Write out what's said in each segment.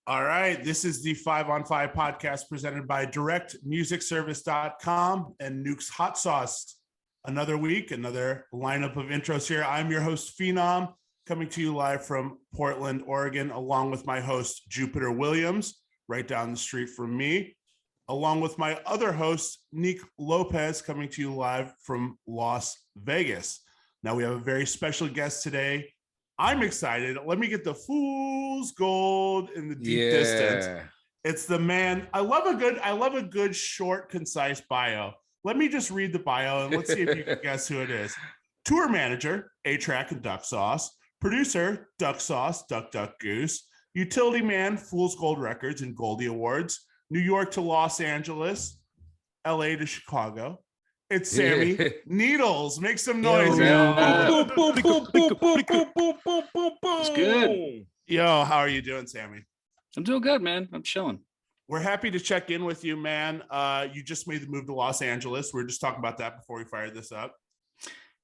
All right. This is the 5 on 5 podcast presented by directmusicservice.com and Nuke's Hot Sauce. Another week, another lineup of intros here. I'm your host, Phenom, coming to you live from Portland, Oregon, along with my host, Jupiter Williams, right down the street from me, along with my other host, Nick Lopez, coming to you live from Las Vegas. Now, we have a very special guest today. I'm excited. Let me get the fool's gold in the deep distance. It's the man. I love a good, short, concise bio. Let me just read the bio and let's see if you can guess who it is. Tour manager, A-Track and Duck Sauce. Producer, Duck Sauce, Duck Duck Goose. Utility man, Fool's Gold Records and Goldie Awards. New York to Los Angeles. LA to Chicago. It's Sammy Needlz. Make some noise, yo. It's good. Yo, how are you doing, Sammy? I'm doing good, man. I'm chilling. We're happy to check in with you, man. You just made the move to Los Angeles. We were just talking about that before we fired this up.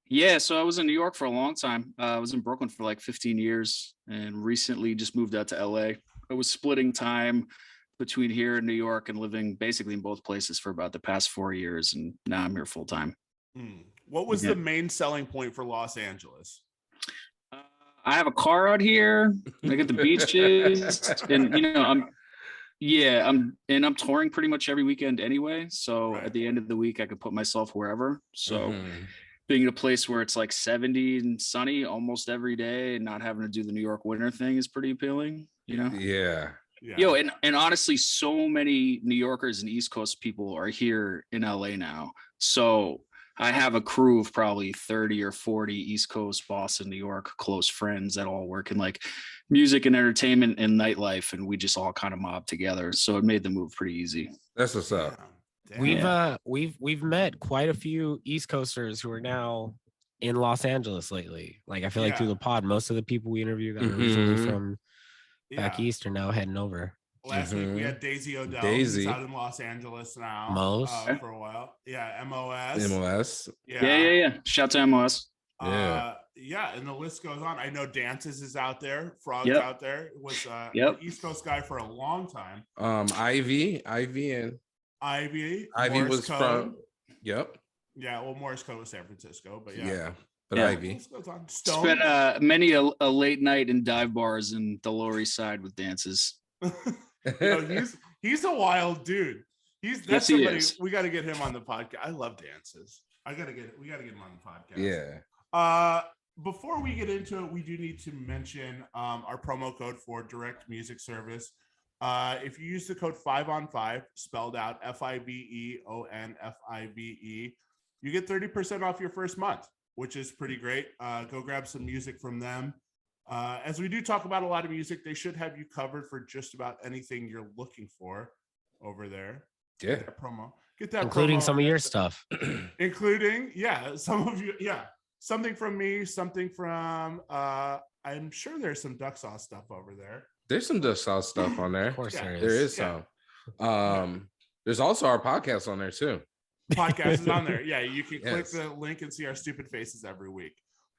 Yeah, so I was in New York for a long time. I was in Brooklyn for like 15 years and recently just moved out to LA. I was splitting time between here and New York and living basically in both places for about the past 4 years. And now I'm here full time. What was the main selling point for Los Angeles? I have a car out here. I get the beaches and, I'm touring pretty much every weekend anyway. So At the end of the week, I could put myself wherever. So being in a place where it's like 70 and sunny almost every day and not having to do the New York winter thing is pretty appealing, you know? Yeah. Yo, and honestly, so many New Yorkers and East Coast people are here in LA now. So I have a crew of probably 30 or 40 East Coast, Boston, New York, close friends that all work in like music and entertainment and nightlife. And we just all kind of mob together. So it made the move pretty easy. That's what's up. We've met quite a few East Coasters who are now in Los Angeles lately. Like I feel like through the pod, most of the people we interview that are originally from back east are now heading over. Last week we had Daisy Odell. Who's out in Los Angeles now. For a while. Yeah, MOS. Yeah. Shout to MOS. And the list goes on. I know Dances is out there. Frog's out there. Was an East Coast guy for a long time. Ivy Morris was Code. from. Yep. Yeah, well, Morris Code was San Francisco, but but Ivy spent many a late night in dive bars in the Lower East Side with Dances. He's a wild dude. That's somebody we got to get him on the podcast. I love Dances. We got to get him on the podcast. Yeah. Before we get into it, we do need to mention our promo code for Direct Music Service. If you use the code 5on5, spelled out FIBEONFIBE, you get 30% off your first month, which is pretty great. Go grab some music from them. As we do talk about a lot of music, they should have you covered for just about anything you're looking for over there. Yeah. Get that including promo. Some of your stuff. Including, some of you. Yeah. Something from me, something from, I'm sure there's some Duck Sauce stuff over there. There's some Duck Sauce stuff on there. Of course there is. There is some. There's also our podcast on there too. Podcast is on there. Yeah, you can click the link and see our stupid faces every week.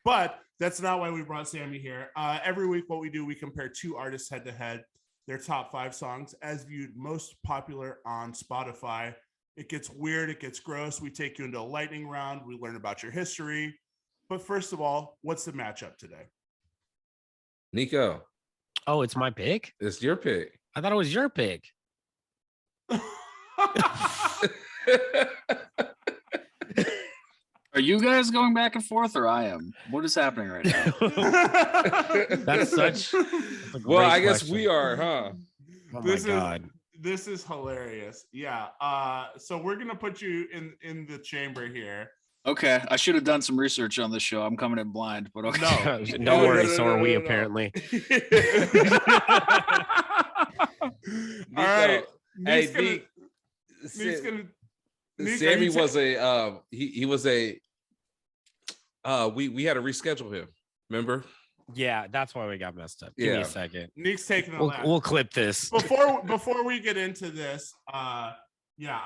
But that's not why we brought Sammy here. Every week, what we do, we compare two artists head to head, their top 5 songs as viewed most popular on Spotify. It gets weird. It gets gross. We take you into a lightning round. We learn about your history. But first of all, what's the matchup today? Nico. Oh, it's my pick? It's your pick. I thought it was your pick. Are you guys going back and forth or I am? What is happening right now? That's a I guess question. We are, huh? Oh my God. This is hilarious. Yeah. So we're going to put you in the chamber here. Okay. I should have done some research on this show. I'm coming in blind, but okay. No, don't worry. So are we, apparently. All right. Hey, Sammy was a he was a we had to reschedule him, remember? Yeah, that's why we got messed up. Give me a second. Nick's taking a lap. We'll clip this. Before we get into this, I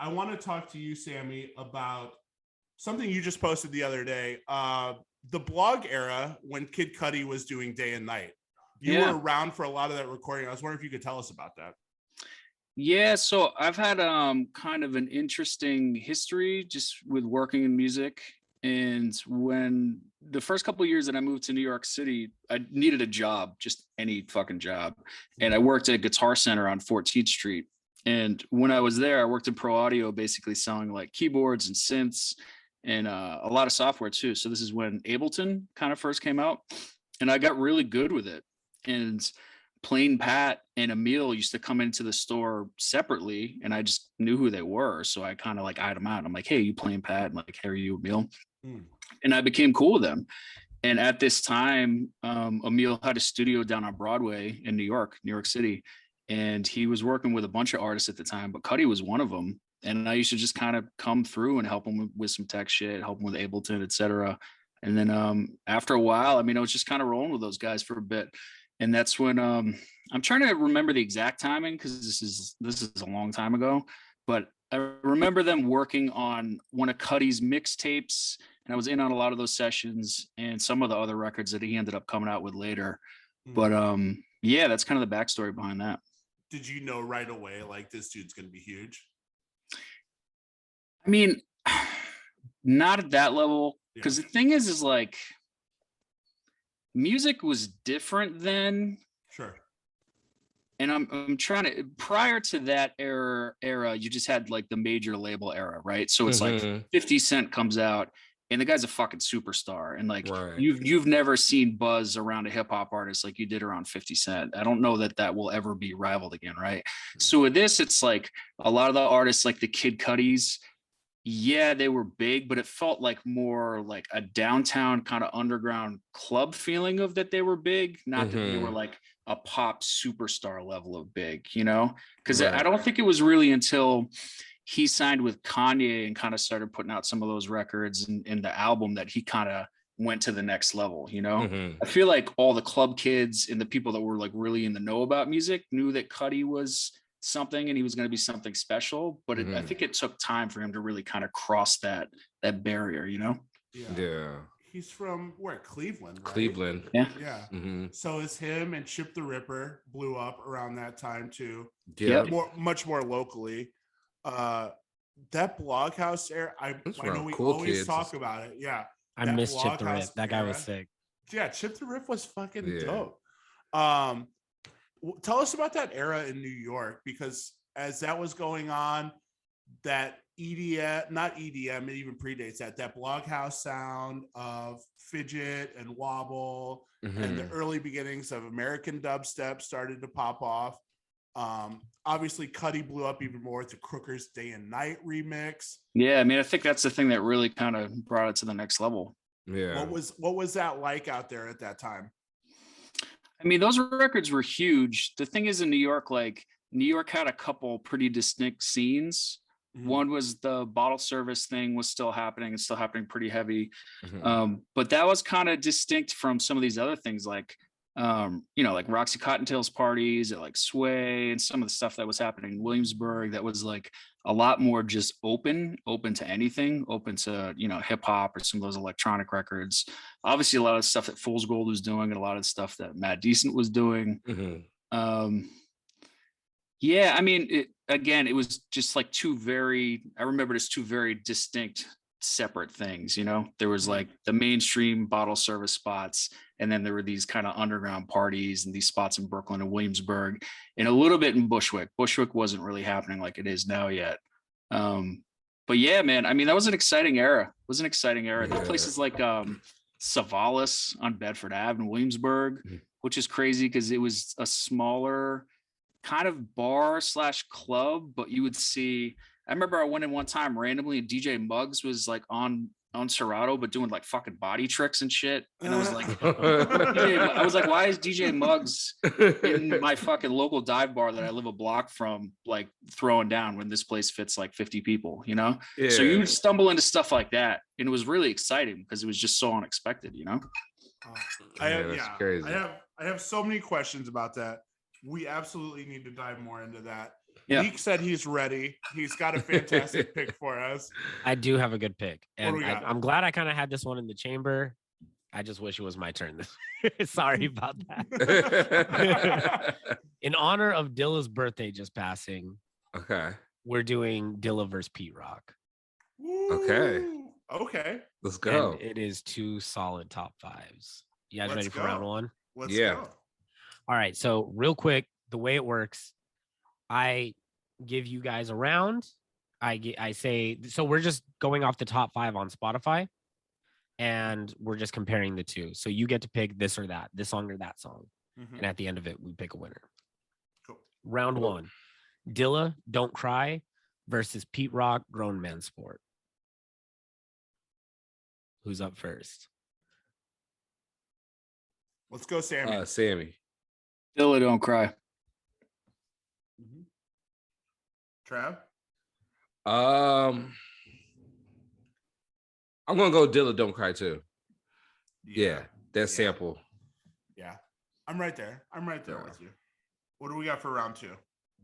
want to talk to you, Sammy, about something you just posted the other day. The blog era when Kid Cudi was doing Day and Night. You were around for a lot of that recording. I was wondering if you could tell us about that. Yeah, so I've had kind of an interesting history just with working in music. And when the first couple of years that I moved to New York City, I needed a job, just any fucking job. And I worked at Guitar Center on 14th Street. And when I was there, I worked in pro audio, basically selling like keyboards and synths and a lot of software too. So this is when Ableton kind of first came out, and I got really good with it. And Plain Pat and Emil used to come into the store separately, and I just knew who they were. So I kind of like eyed them out. I'm like, hey, you Plain Pat? I'm like, hey, are you Emil? And I became cool with them. And at this time, Emil had a studio down on Broadway in New York City. And he was working with a bunch of artists at the time, but Cuddy was one of them. And I used to just kind of come through and help him with some tech shit, help him with Ableton, etc. And then after a while, I mean, I was just kind of rolling with those guys for a bit. And that's when I'm trying to remember the exact timing, because this is a long time ago. But I remember them working on one of Cuddy's mixtapes, and I was in on a lot of those sessions and some of the other records that he ended up coming out with later. But yeah, that's kind of the backstory behind that. Did you know right away, like, this dude's going to be huge? I mean, not at that level, because the thing is like, music was different then. Sure. And I'm trying to, prior to that era, you just had like the major label era, right? So it's like 50 Cent comes out, and the guy's a fucking superstar. And like, you've never seen buzz around a hip hop artist like you did around 50 Cent. I don't know that will ever be rivaled again, right? So with this, it's like a lot of the artists, like the Kid Cudis, yeah, they were big, but it felt like more like a downtown kind of underground club feeling of that they were big, not that they were like a pop superstar level of big, you know? Because I don't think it was really until he signed with Kanye and kind of started putting out some of those records and the album that he kind of went to the next level, you know? I feel like all the club kids and the people that were like really in the know about music knew that Cuddy was something and he was going to be something special, but I think it took time for him to really kind of cross that barrier, you know? Yeah. He's from where? Cleveland, right? Cleveland. Yeah. So it's him and Chip the Ripper blew up around that time too. Yeah. Much more locally. That Bloghouse era, I know we cool always kids. talk about it. Yeah. I miss Chip the Rip. That guy was sick. Yeah, Chip the Rip was fucking dope. Tell us about that era in New York, because as that was going on, that EDM, not EDM, it even predates that Bloghouse sound of fidget and wobble and the early beginnings of American dubstep started to pop off. Obviously Cuddy blew up even more with the Crooker's Day and Night remix. Yeah, I mean, I think that's the thing that really kind of brought it to the next level. Yeah. What was that like out there at that time? I mean, those records were huge. The thing is, in New York, like, New York had a couple pretty distinct scenes. One was the bottle service thing was still happening. It's still happening pretty heavy. But that was kind of distinct from some of these other things, like, you know, like Roxy Cottontail's parties at like Sway and some of the stuff that was happening in Williamsburg that was like a lot more just open to anything, open to, you know, hip hop or some of those electronic records. Obviously, a lot of stuff that Fool's Gold was doing and a lot of stuff that Mad Decent was doing. Yeah, I mean, it was just like I remember it as two very distinct separate things, you know? There was like the mainstream bottle service spots, and then there were these kind of underground parties and these spots in Brooklyn and Williamsburg and a little bit in Bushwick. Bushwick wasn't really happening like it is now yet. But yeah, man, I mean, that was an exciting era. It was an exciting era. There were places like Savalas on Bedford Ave in Williamsburg, which is crazy because it was a smaller kind of bar / club, but you would see, I remember I went in one time randomly and DJ Muggs was like on Serato, but doing like fucking body tricks and shit. And I was like, why is DJ Muggs in my fucking local dive bar that I live a block from, like throwing down when this place fits like 50 people, you know? Yeah. So you stumble into stuff like that. And it was really exciting because it was just so unexpected, you know? Crazy. I have so many questions about that. We absolutely need to dive more into that. Yeah. Meek said he's ready. He's got a fantastic pick for us. I do have a good pick. And I'm glad I kind of had this one in the chamber I just wish it was my turn. Sorry about that. In honor of Dilla's birthday just passing, Okay. we're doing Dilla versus Pete Rock. Okay. Okay. Let's go. And it is 2 solid top 5s. You guys Let's ready for go. round 1? Let's Yeah. go. All right. So real quick, the way it works, I give you guys a round. I say, so we're just going off the top 5 on Spotify, and we're just comparing the two. So you get to pick this or that, this song or that song. Mhm. And at the end of it, we pick a winner. Cool. Round Cool. 1, Dilla, Don't Cry versus Pete Rock, Grown Man Sport. Who's up first? Let's go, Sammy. Sammy. Dilla, Don't Cry. Mhm. Trav? I'm gonna go Dilla, Don't Cry too. Yeah, that sample. Yeah. I'm right there. Yeah. With you. What do we got for round 2?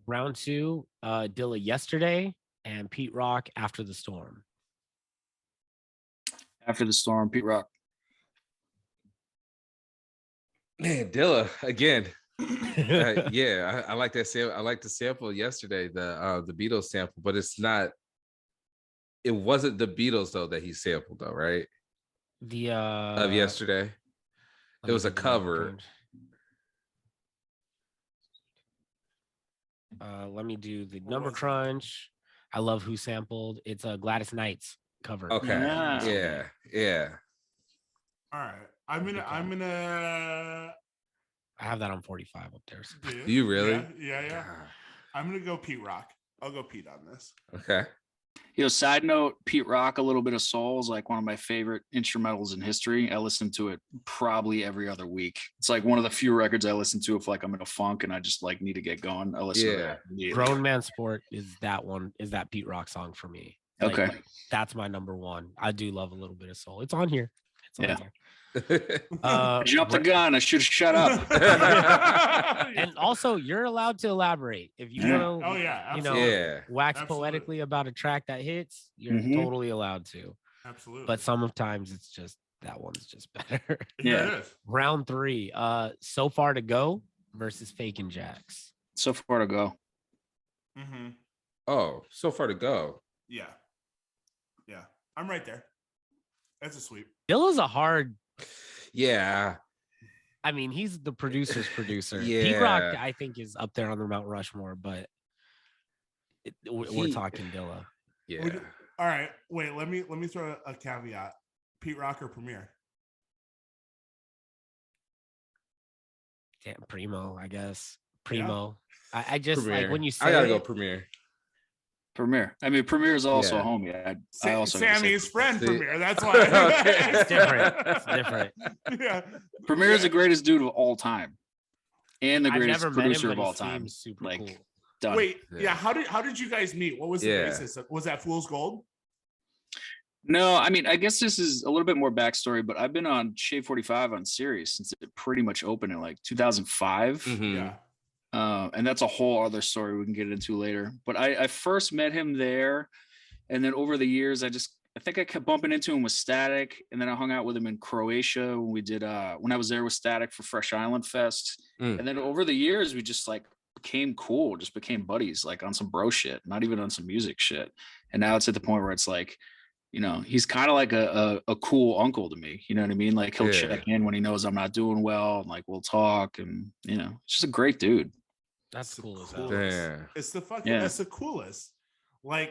Round 2, Dilla, Yesterday, and Pete Rock, After the Storm. After the Storm, Pete Rock. Man, Dilla again. Yeah, I like that sample. I like the sample yesterday, the Beatles sample, but it's not. It wasn't the Beatles though that he sampled though, right? The Of yesterday, it was a cover. Let me do the number crunch. I love who sampled. It's a Gladys Knight's cover. Okay, yeah. All right. I'm gonna I have that on 45 up there. So. Do you really? Yeah. I'm gonna go Pete Rock. I'll go Pete on this. Okay. Side note, Pete Rock, A Little Bit of Soul is like one of my favorite instrumentals in history. I listen to it probably every other week. It's like one of the few records I listen to if like I'm in a funk and I just like need to get going. I listen to that immediately. Grown Man Sport is that Pete Rock song for me. Okay. Like, that's my number 1. I do love A Little Bit of Soul. It's on here. Here. I jumped the gun. I should have shut up. And also, you're allowed to elaborate if you want to. Wax poetically about a track that hits. You're totally allowed to. Absolutely. But sometimes it's just that one's just better. Yeah. It is. Round 3. So Far to Go versus Fakin' Jacks. So Far to Go. Mm-hmm. Oh, So Far to Go. Yeah. I'm right there. That's a sweep. Dilla's a hard. Yeah. I mean, he's the producer's producer. Yeah. Pete Rock, I think, is up there on the Mount Rushmore, but we're talking Dilla. Yeah. All right. Wait, let me throw a caveat. Pete Rock or Premier? Damn, Primo, I guess. Primo. Yeah. I just Premier. like when you say I gotta go Premier. I mean, Premier is also a homie. I also Sammy's friend See? Premier. That's why. It's different. Yeah. Premier is the greatest dude of all time, and the greatest producer of all time. Super like, cool. done. Wait, how did you guys meet? What was the basis? Was that Fool's Gold? No, I mean, I guess this is a little bit more backstory, but I've been on Shade 45 on Sirius since it pretty much opened in like 2005. Mm-hmm. Yeah. And that's a whole other story we can get into later. But I first met him there. And then over the years, I think I kept bumping into him with Static. And then I hung out with him in Croatia when we did, when I was there with Static for Fresh Island Fest. And then over the years, we just like became cool, just became buddies, like on some bro shit, not even on some music shit. And now it's at the point where it's like, he's kind of like a cool uncle to me. You know what I mean? Like he'll check in when he knows I'm not doing well, and like we'll talk, and it's just a great dude. That's cool as hell. It's the fucking that's the coolest. Like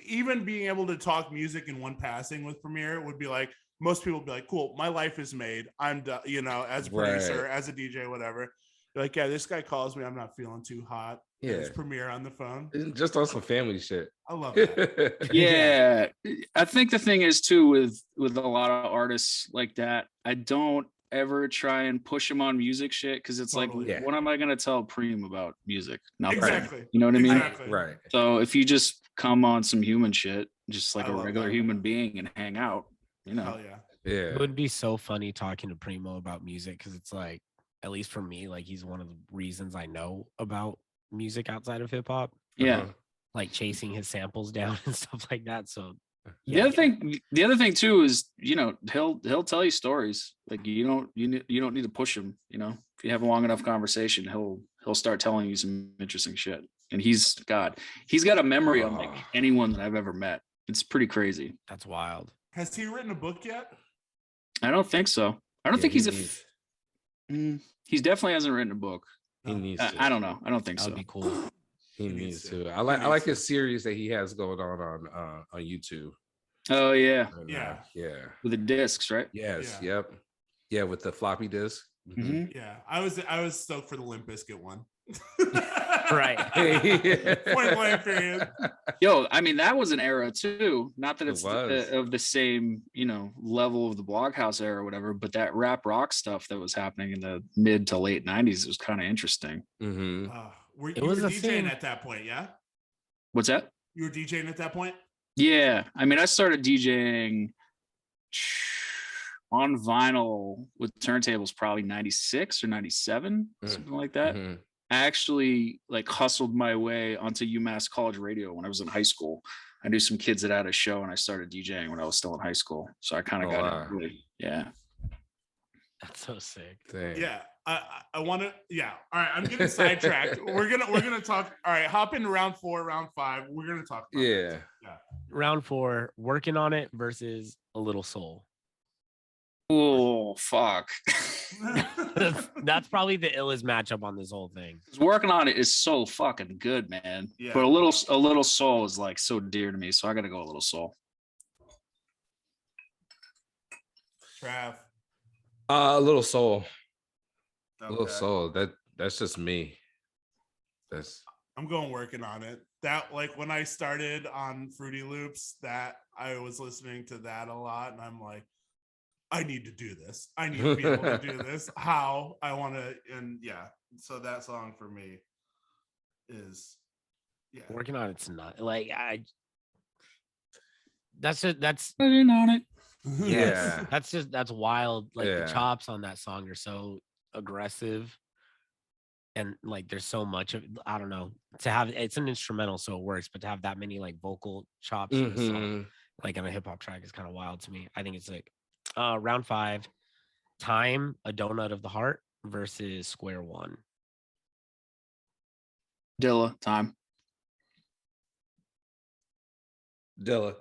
even being able to talk music in one passing with Premier would be like, most people would be like, cool, my life is made. I'm done, as a producer, as a DJ, whatever. You're like, yeah, this guy calls me, I'm not feeling too hot. Yeah, it's Premier on the phone. Just on some family shit. I love that. Yeah. I think the thing is too with a lot of artists like that, I don't ever try and push them on music shit because it's like, what am I gonna tell Preem about music? Not exactly. You know what I mean? Exactly. Right. So if you just come on some human shit, just like a regular human being and hang out, Hell yeah. It would be so funny talking to Primo about music because it's like, at least for me, like he's one of the reasons I know about music outside of hip hop. Yeah. Like chasing his samples down and stuff like that. So The other thing too is, you know, he'll tell you stories. Like you don't need to push him. You know, if you have a long enough conversation, he'll start telling you some interesting shit. And he's got a memory unlike anyone that I've ever met. It's pretty crazy. That's wild. Has he written a book yet? I don't think so. I don't think he definitely hasn't written a book. He needs to. I don't know. I don't think That so. would be cool. He needs to. I like his series that he has going on YouTube. Oh yeah. Yeah. With the discs, right? Yes. Yeah. Yep. Yeah, with the floppy disk. Mm-hmm. Yeah. I was stoked for the Limp Bizkit one. Right. Point blank period. Yo, I mean, that was an era too. Not that it's was. of the same, you know, level of the Bloghouse era or whatever, but that rap rock stuff that was happening in the mid to late 90s was kind of interesting. Mm-hmm. You were DJing at that point, yeah? What's that? You were DJing at that point? Yeah. I mean, I started DJing on vinyl with turntables probably 96 or 97, something like that. Mm-hmm. I actually like hustled my way onto UMass College Radio when I was in high school. I knew some kids that had a show and I started DJing when I was still in high school. So I kind of got into it. Yeah. That's so sick. Dang. Yeah. I want to, yeah. All right. I'm getting sidetracked. We're gonna talk. All right. Hop into round 4, round 5. We're going to talk about Yeah. Round 4, working on it versus A Little Soul. Oh, fuck. That's probably the illest matchup on this whole thing. Working on it is so fucking good, man. Yeah. But a little soul is like so dear to me. So I got to go A Little Soul. Trav. A Little Soul. Okay. A Little Soul. That's just me. I'm going working on it. That, like, when I started on Fruity Loops, that I was listening to that a lot, and I'm like, I need to do this. I need to be able to do this. How I want to, and yeah. So that song for me is, yeah. Working on it's not like that's Working on it. Yeah. that's wild. Like Yeah. the chops on that song are so aggressive, and like there's so much of, I don't know, to have, it's an instrumental so it works, but to have that many like vocal chops in a song, like on a hip hop track, is kind of wild to me. I think it's like round 5, Time, A Donut of the Heart versus Square One. Dilla, Time. Dilla.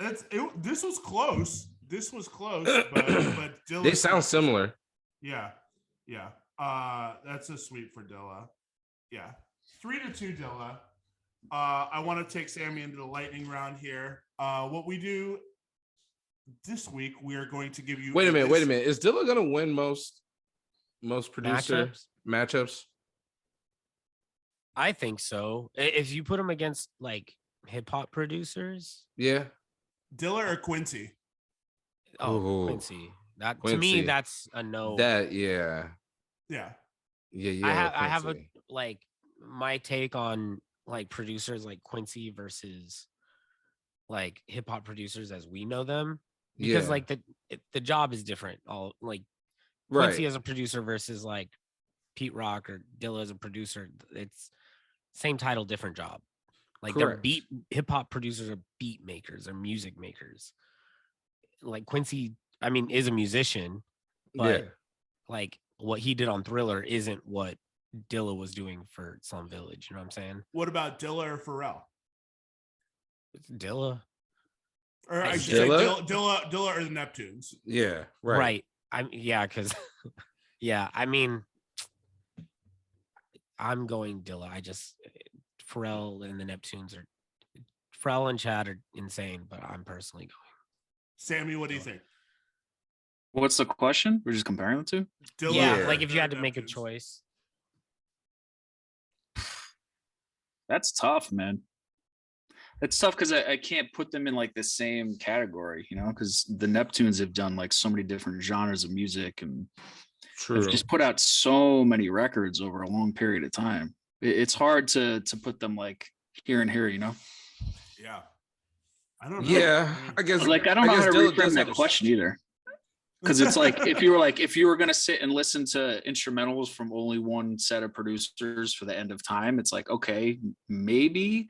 This was close. But Dilla. They sound similar. Yeah. That's a sweep for Dilla. Yeah. 3-2 Dilla. I want to take Sammy into the lightning round here. What we do this week, we are going to give you. Wait a minute. Is Dilla gonna win most producer matchups? I think so. If you put him against like hip hop producers, Yeah. Dilla or Quincy? Ooh. Quincy. That Quincy. to me, that's a no. Yeah. Yeah. I have a like my take on like producers like Quincy versus like hip hop producers as we know them, because like the job is different. All like Quincy as a producer versus like Pete Rock or Dilla as a producer, it's same title, different job. Like they're hip hop producers are beat makers, they're music makers. Like Quincy, I mean, is a musician, but like what he did on Thriller isn't what Dilla was doing for Slum Village. You know what I'm saying? What about Dilla or Pharrell? It's Dilla. Or I should say Dilla or the Neptunes. Yeah. Right. Because I mean, I'm going Dilla. Pharrell and the Neptunes Pharrell and Chad are insane, but I'm personally going. Sammy, what do you think? What's the question? We're just comparing the two? Dilla like if you had to Neptunes. make a choice. That's tough, man. It's tough because I can't put them in like the same category, you know, because the Neptunes have done like so many different genres of music and have just put out so many records over a long period of time. It's hard to put them like here and here, you know? Yeah. I don't know. Yeah, I guess. Like I don't know how to reframe that question either. Because it's like if you were gonna sit and listen to instrumentals from only one set of producers for the end of time, it's like, okay, maybe,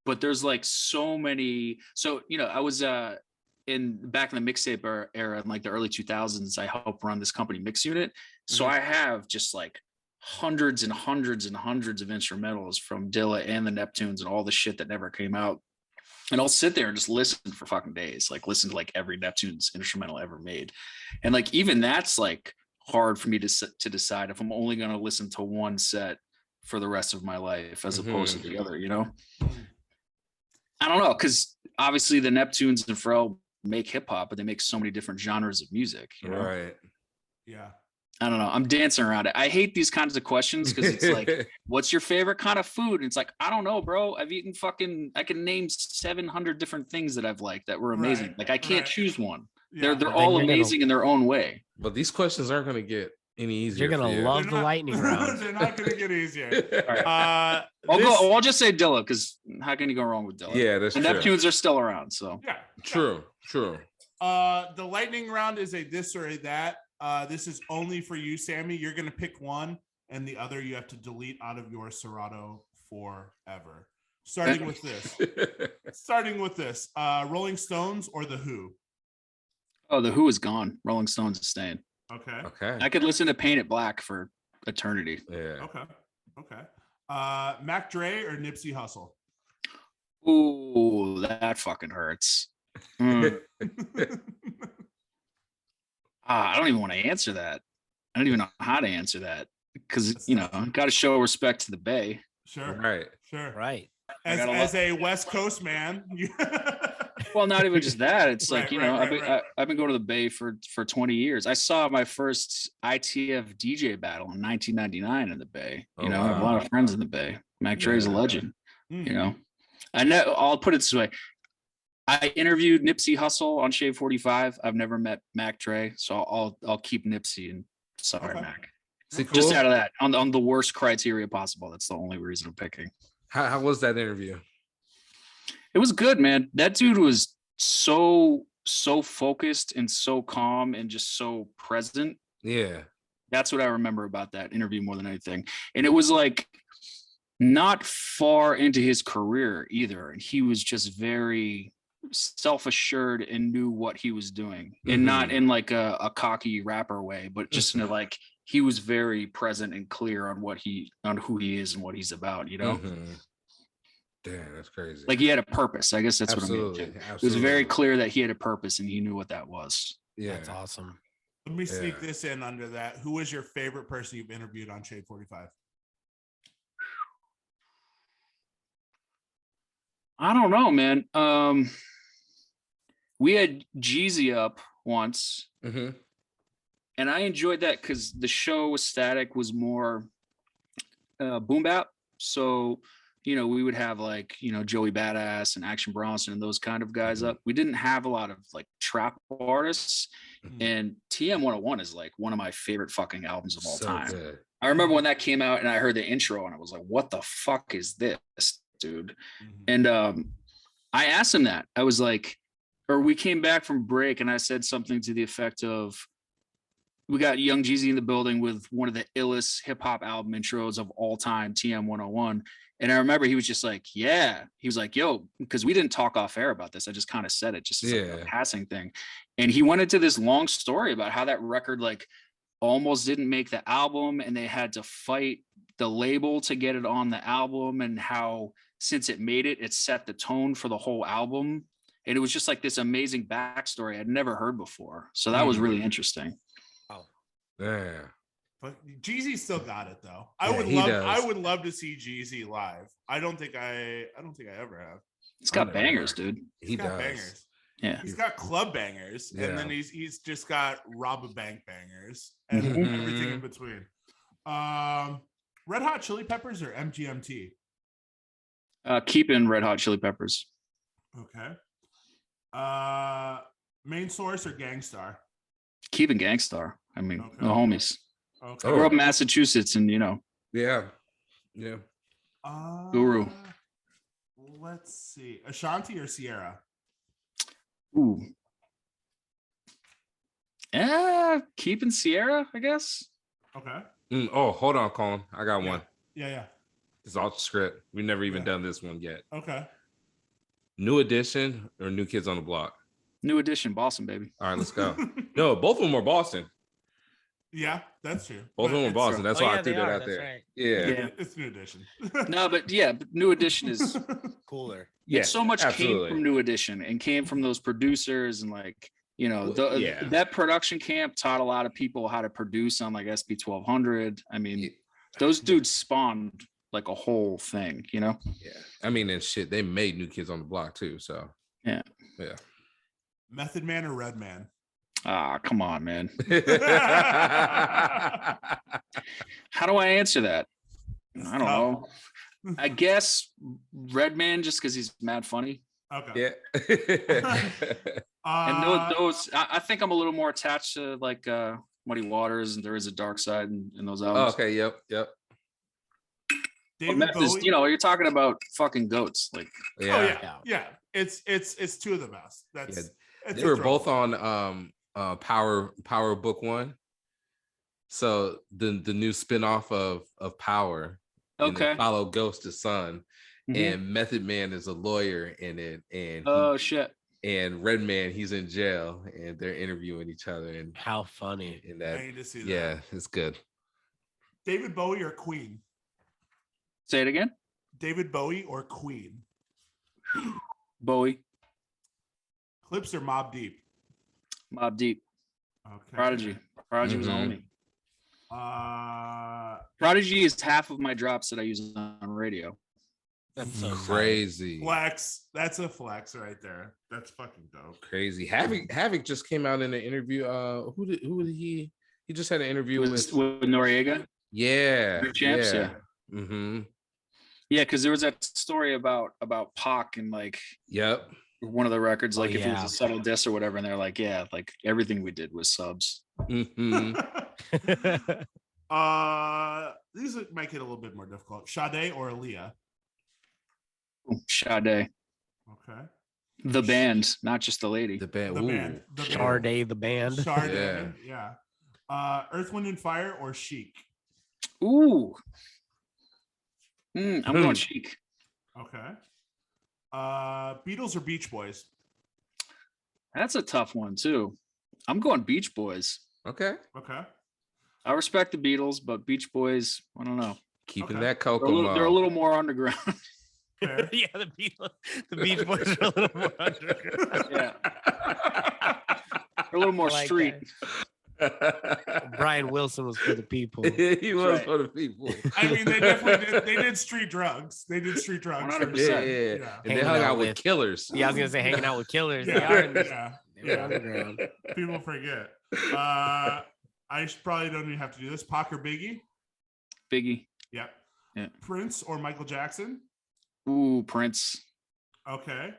but there's like so many. So, you know, I was back in the mixtape era in like the early 2000s, I helped run this company Mix Unit. So I have just like hundreds and hundreds and hundreds of instrumentals from Dilla and the Neptunes and all the shit that never came out. And I'll sit there and just listen for fucking days, like listen to like every Neptunes instrumental ever made. And like, even that's like hard for me to decide if I'm only going to listen to one set for the rest of my life as opposed to the other, you know? I don't know, because obviously the Neptunes and Pharrell make hip hop, but they make so many different genres of music, you know? Right. Yeah. I don't know. I'm dancing around it. I hate these kinds of questions because it's like, what's your favorite kind of food? And it's like, I don't know, bro. I've eaten I can name 700 different things that I've liked that were amazing. Right, like I can't choose one. Yeah. They're all amazing in their own way. But these questions aren't going to get any easier. You're going to love the lightning round. They're not going to get easier. Right. I'll just say Dilla, because how can you go wrong with Dilla? Yeah, that's true. The Neptunes are still around, so. Yeah. True. The lightning round is a this or a that. This is only for you, Sammy. You're going to pick one, and the other you have to delete out of your Serato forever. Starting with this. Rolling Stones or The Who? Oh, The Who is gone. Rolling Stones is staying. Okay. I could listen to Paint It Black for eternity. Yeah. Okay. Mac Dre or Nipsey Hussle? Ooh, that fucking hurts. I don't even want to answer that. I don't even know how to answer that because, you know, got to show respect to the Bay. Sure. Right. As a West Coast man. Well, not even just that. It's Right, like, you right, know, right. I've been going to the Bay for 20 years. I saw my first ITF DJ battle in 1999 in the Bay. You know, I have a lot of friends in the Bay. Mac Dre's a legend. You know, I know. I'll put it this way. I interviewed Nipsey Hussle on Shade 45. I've never met Mac Dre, so I'll keep Nipsey and sorry, Mac. Cool? Just out of that, on the worst criteria possible. That's the only reason I'm picking. How was that interview? It was good, man. That dude was so focused and so calm and just so present. Yeah. That's what I remember about that interview more than anything. And it was like not far into his career either. And he was just very self-assured and knew what he was doing, and not in like a cocky rapper way, but just in a, like, he was very present and clear on who he is and what he's about, you know? Damn, that's crazy. Like he had a purpose. I guess that's Absolutely. what I'm getting to. It was very clear that he had a purpose and he knew what that was. Yeah. That's awesome. Let me sneak this in under that. Who was your favorite person you've interviewed on Shade 45? I don't know, man. We had Jeezy up once, and I enjoyed that because the show with Static was more boom bap. So, you know, we would have like, you know, Joey Badass and Action Bronson and those kind of guys up. We didn't have a lot of like trap artists, and TM 101 is like one of my favorite fucking albums of all time. Good. I remember when that came out and I heard the intro and I was like, what the fuck is this, dude? And I asked him that. I was like, or we came back from break and I said something to the effect of, we got Young Jeezy in the building with one of the illest hip hop album intros of all time, TM 101. And I remember he was just like, yeah, he was like, yo, because we didn't talk off air about this. I just kind of said it just as like a passing thing. And he went into this long story about how that record like almost didn't make the album and they had to fight the label to get it on the album, and how since it made it, it set the tone for the whole album. And it was just like this amazing backstory I'd never heard before. So that was really interesing. Oh, yeah. But Jeezy still got it though. I would love to see Jeezy live. I don't think I ever have. He's got bangers, dude. He's got bangers. Yeah. He's got club bangers, and then he's just got rob a bank bangers and everything in between. Red Hot Chili Peppers or MGMT? Keeping Red Hot Chili Peppers. Okay. Main Source or Gangstar? Keeping Gangstar. I mean, the homies. Okay. I grew up in Massachusetts, and you know. Yeah. Guru. Let's see. Ashanti or Sierra? Ooh. Keeping Sierra, I guess. Okay. Oh, hold on, Colin. I got one. Yeah. It's off the script. We've never even done this one yet. Okay. New Edition or New Kids on the Block? New Edition, Boston, baby. All right, let's go. No, both of them are Boston. Yeah, that's true. Both of them are Boston. That's why I threw that out that's there. right. Yeah. It's New Edition. No, but New Edition is Cooler. Yeah. so much absolutely. came from New Edition and came from those producers and like, you know, that production camp taught a lot of people how to produce on like SP 1200. I mean, those dudes spawned like a whole thing, you know? Yeah. I mean, and shit, they made New Kids on the Block too. So yeah. Method Man or Redman? Ah, come on, man. How do I answer that? I don't know. I guess Redman, just because he's mad funny. Okay. Yeah. And those I think I'm a little more attached to like Muddy Waters, and There Is a Dark Side in those albums. Okay. Yep. David Meth Bowie? is, you know, you're talking about fucking goats. Like, Yeah. It's two of the best. That's they were both on Power Book One. So the new spinoff of Power. okay. Follow Ghost to Son. And Method Man is a lawyer in it. And shit. And Redman, he's in jail, and they're interviewing each other. And how funny! In that, I need to see that. Yeah, it's good. David Bowie or Queen? Say it again. David Bowie or Queen? Bowie. Clips or Mobb Deep? Mobb Deep. Okay. Prodigy. Prodigy was on me. Uh, Prodigy is half of my drops that I use on radio. That's so crazy. Flex. That's a flex right there. That's fucking dope. Crazy. Havoc just came out in an interview. Who did he just had an interview with Noriega? Yeah. Champs, yeah. Mm-hmm. Yeah, because there was that story about Pac and like one of the records, like if it was a subtle diss or whatever, and they're like, yeah, like everything we did was subs. Mm-hmm. These might get a little bit more difficult. Sade or Aaliyah? Sade. Okay. The band, not just the lady. The band. Sade, the band. Sade, yeah. Earth, Wind, and Fire or Chic? Ooh. I'm going Chic. Okay. Beatles or Beach Boys? That's a tough one too. I'm going Beach Boys. Okay. I respect the Beatles, but Beach Boys, I don't know. Keeping that cocoa. They're a little more underground. Yeah, the Beach Boys are a little more underground. Yeah. They're a little more street. Brian Wilson was for the people. He was for the people. I mean, they definitely did. They did street drugs. 100%. Yeah. And they hung out with killers. Yeah, I was gonna say hanging out with killers. Yeah. People forget. I probably don't even have to do this. Pac or Biggie? Biggie. Yep. Yeah. Prince or Michael Jackson? Ooh, Prince. Okay.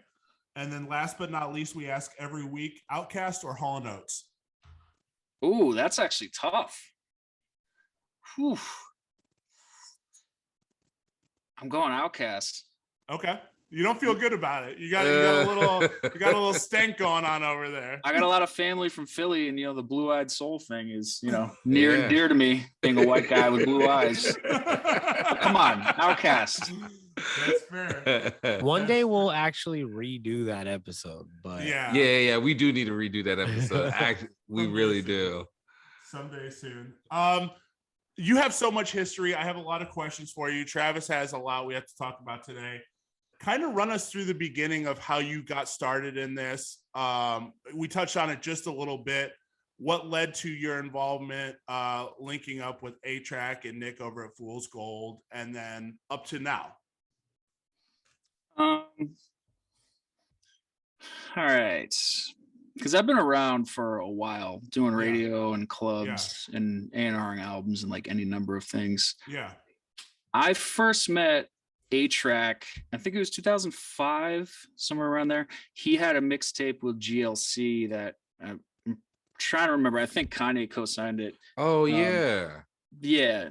And then last but not least, we ask every week, Outkast or Hall & Oates? Ooh, that's actually tough. Whew. I'm going Outkast. Okay. You don't feel good about it. You got a little stank going on over there. I got a lot of family from Philly, and the blue-eyed soul thing is, near and dear to me, being a white guy with blue eyes. Come on, Outkast. That's fair. One day we'll actually redo that episode, but yeah, we do need to redo that episode. We really do. Someday soon. You have so much history. I have a lot of questions for you. Travis has a lot we have to talk about today. Kind of run us through the beginning of how you got started in this. We touched on it just a little bit. What led to your involvement, linking up with A-Track and Nick over at Fool's Gold, and then up to now? All right. Because I've been around for a while doing radio and clubs and A&Ring albums and like any number of things. Yeah. I first met A-Track, I think it was 2005, somewhere around there. He had a mixtape with GLC that I'm trying to remember. I think Kanye co-signed it. Oh, yeah. Yeah.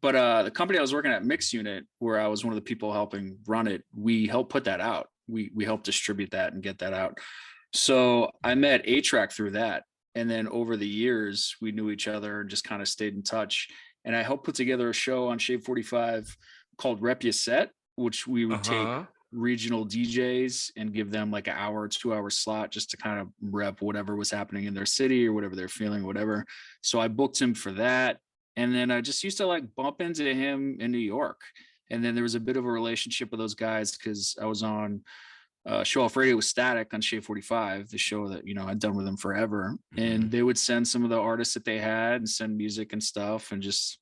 But the company I was working at, Mix Unit, where I was one of the people helping run it, we helped put that out. We helped distribute that and get that out. So I met A-Track through that. And then over the years, we knew each other and just kind of stayed in touch. And I helped put together a show on Shade 45 called Rep Ya Set, which we would take regional DJs and give them like an hour or 2 hour slot just to kind of rep whatever was happening in their city or whatever they're feeling, whatever. So I booked him for that. And then I just used to like bump into him in New York. And then there was a bit of a relationship with those guys because I was on Show Off Radio with Static on Shea 45, the show that, you know, I'd done with them forever. And they would send some of the artists that they had and send music and stuff. And just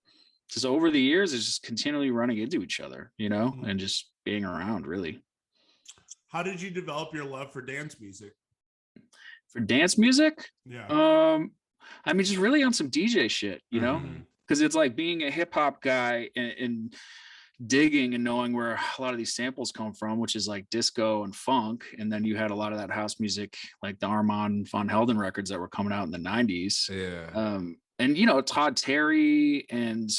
over the years, it's just continually running into each other, you know, and just being around, really. How did you develop your love for dance music? For dance music? Yeah. I mean, just really on some DJ shit, you know, because it's like being a hip hop guy and digging and knowing where a lot of these samples come from, which is like disco and funk. And then you had a lot of that house music, like the Armand Van Helden records that were coming out in the 90s. Yeah. And, you know, Todd Terry and,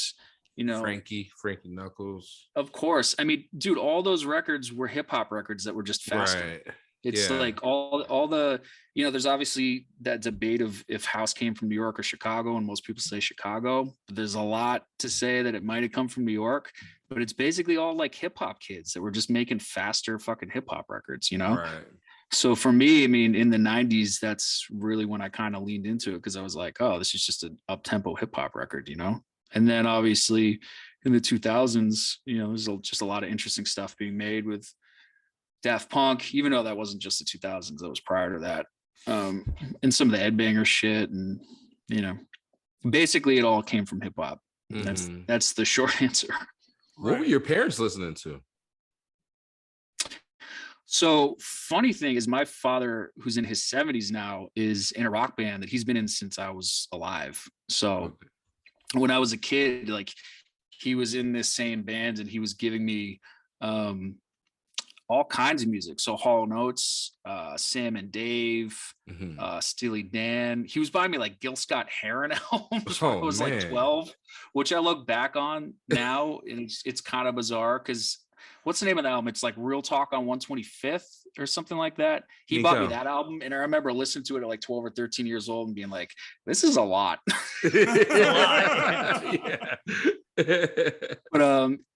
you know, Frankie Knuckles. Of course. I mean, dude, all those records were hip hop records that were just faster. Right. It's like all the, you know, there's obviously that debate of if house came from New York or Chicago, and most people say Chicago, but there's a lot to say that it might have come from New York, but it's basically all like hip hop kids that were just making faster fucking hip hop records, you know? Right. So for me, I mean, in the 90s, that's really when I kind of leaned into it, because I was like, oh, this is just an up-tempo hip hop record, you know? And then obviously in the 2000s, you know, there's just a lot of interesting stuff being made with Daft Punk, even though that wasn't just the 2000s, that was prior to that. And some of the Ed Banger shit, and, you know, basically it all came from hip hop. That's the short answer. What were your parents listening to? So funny thing is, my father, who's in his 70s now, is in a rock band that he's been in since I was alive. So when I was a kid, like, he was in this same band and he was giving me all kinds of music. So Hall & Oates, Sam and Dave, Steely Dan. He was buying me like Gil Scott-Heron albums when I was like 12, which I look back on now and it's kind of bizarre because what's the name of the album? It's like Real Talk on 125th or something like that. He bought me that album, and I remember listening to it at like 12 or 13 years old and being like, this is a lot. But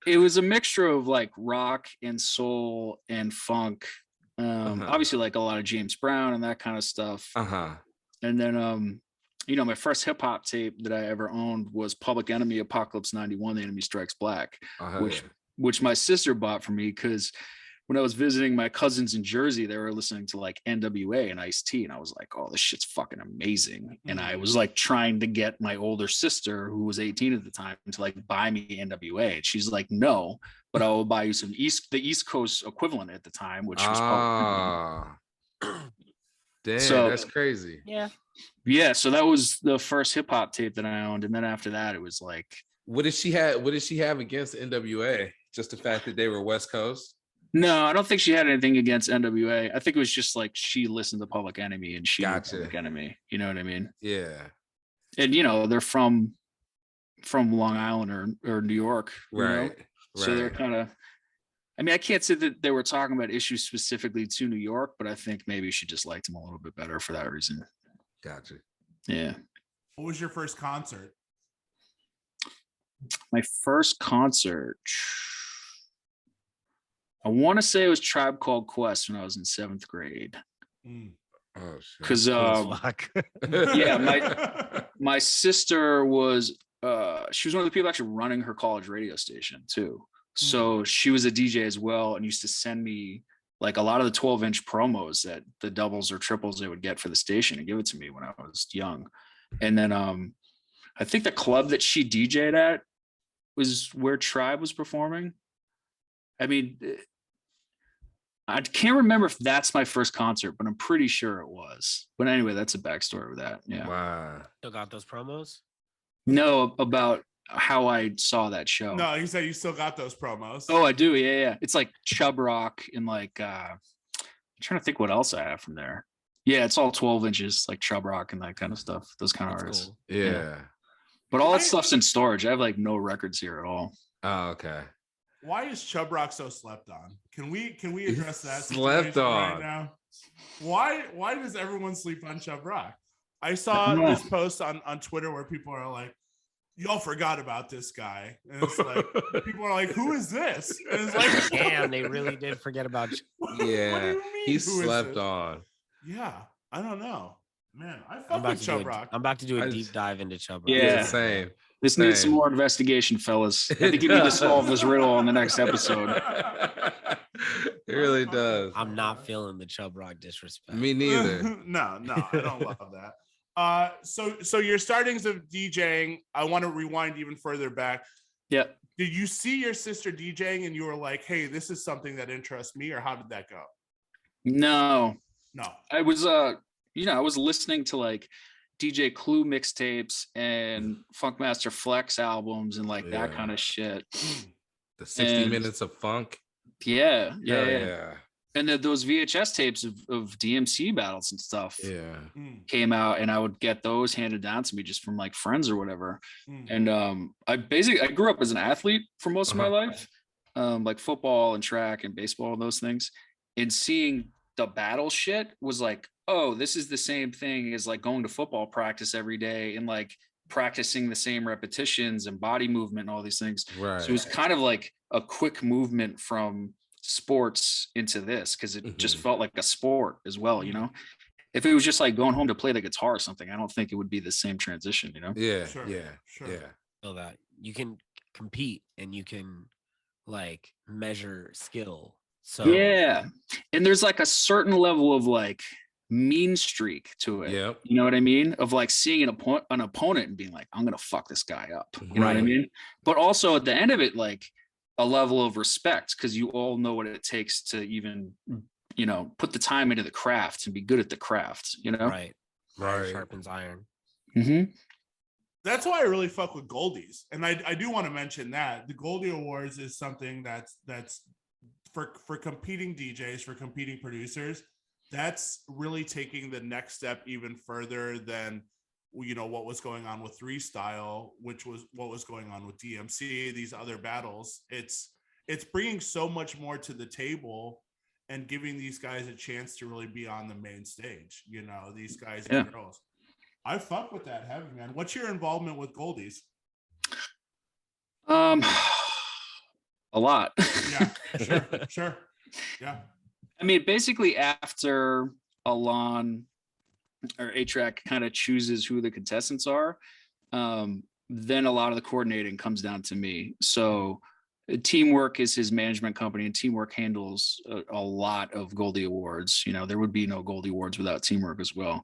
it was a mixture of like rock and soul and funk. Obviously like a lot of James Brown and that kind of stuff. And then you know, my first hip hop tape that I ever owned was Public Enemy Apocalypse 91, The Enemy Strikes Black, which my sister bought for me because when I was visiting my cousins in Jersey, they were listening to like NWA and Ice-T, and I was like, oh, this shit's fucking amazing. And I was like trying to get my older sister, who was 18 at the time, to like buy me NWA. And she's like, no, but I will buy you the East Coast equivalent at the time, which was damn, so, that's crazy. Yeah. So that was the first hip hop tape that I owned. And then after that, it was like, what did she have against NWA? Just the fact that they were West Coast? No, I don't think she had anything against NWA. I think it was just like she listened to Public Enemy and she knew Public Enemy. You know what I mean? Yeah. And you know, they're from Long Island or New York, right? So they're kind of. I mean, I can't say that they were talking about issues specifically to New York, but I think maybe she just liked them a little bit better for that reason. Gotcha. Yeah. What was your first concert? My first concert, I want to say it was Tribe Called Quest when I was in 7th grade. Oh shit! Because yeah, my sister was she was one of the people actually running her college radio station too. So she was a DJ as well, and used to send me like a lot of the 12-inch promos that the doubles or triples they would get for the station and give it to me when I was young. And then I think the club that she DJ'd at was where Tribe was performing. I mean, I can't remember if that's my first concert, but I'm pretty sure it was. But anyway, that's a backstory with that. Yeah. Wow. Still got those promos? No, about how I saw that show. No, you said you still got those promos. Oh, I do. Yeah. It's like Chub Rock and like I'm trying to think what else I have from there. Yeah, it's all 12 inches, like Chub Rock and that kind of stuff. Those kind of artists. Cool. Yeah. But all that stuff's in storage. I have like no records here at all. Oh, okay. Why is Chub Rock so slept on? Can we address that? Slept on right now? Why does everyone sleep on Chub Rock? I saw this post on Twitter where people are like, y'all forgot about this guy. And it's like, people are like, who is this? And it's like, damn, they really did forget about you. What do Yeah, you mean? he who is slept this? on. Yeah, I don't know. Man, I I'm fuck about with to Chub Rock. I'm about to do a deep dive into Chub Rock. Yeah. Same. This needs some more investigation, fellas. I think you need to solve this riddle on the next episode. It really does. I'm not feeling the Chub Rock disrespect. Me neither. No, I don't love that. So your startings of DJing, I want to rewind even further back. Yeah. Did you see your sister DJing and you were like, hey, this is something that interests me, or how did that go? No. I was I was listening to like DJ Clue mixtapes and Funkmaster Flex albums and like that kind of shit. The 60 minutes of funk. Yeah. And then those VHS tapes of DMC battles and stuff came out, and I would get those handed down to me just from like friends or whatever. And I grew up as an athlete for most of my life, like football and track and baseball and those things. And seeing the battle shit was like, oh, this is the same thing as like going to football practice every day and like practicing the same repetitions and body movement and all these things. Right. So it was kind of like a quick movement from sports into this, because it just felt like a sport as well, you know. If it was just like going home to play the guitar or something, I don't think it would be the same transition, you know. Sure. So that you can compete and you can like measure skill. So yeah, and there's like a certain level of like mean streak to it. Yep. You know what I mean? Of like seeing an opponent and being like, I'm gonna fuck this guy up. You know what I mean? But also at the end of it, like a level of respect, because you all know what it takes to even, you know, put the time into the craft and be good at the craft, you know? Right. Iron sharpens iron. That's why I really fuck with Goldies. And I do want to mention that the Goldie Awards is something that's for competing DJs, for competing producers, that's really taking the next step even further than, you know, what was going on with Three Style, which was what was going on with DMC, these other battles. It's bringing so much more to the table and giving these guys a chance to really be on the main stage, you know, these guys and girls. I fuck with that heavy, man. What's your involvement with Goldies? A lot. Yeah, sure. Yeah. I mean, basically after Alon or A-Track kind of chooses who the contestants are, then a lot of the coordinating comes down to me. So Teamwork is his management company, and Teamwork handles a lot of Goldie Awards. You know, there would be no Goldie Awards without Teamwork as well.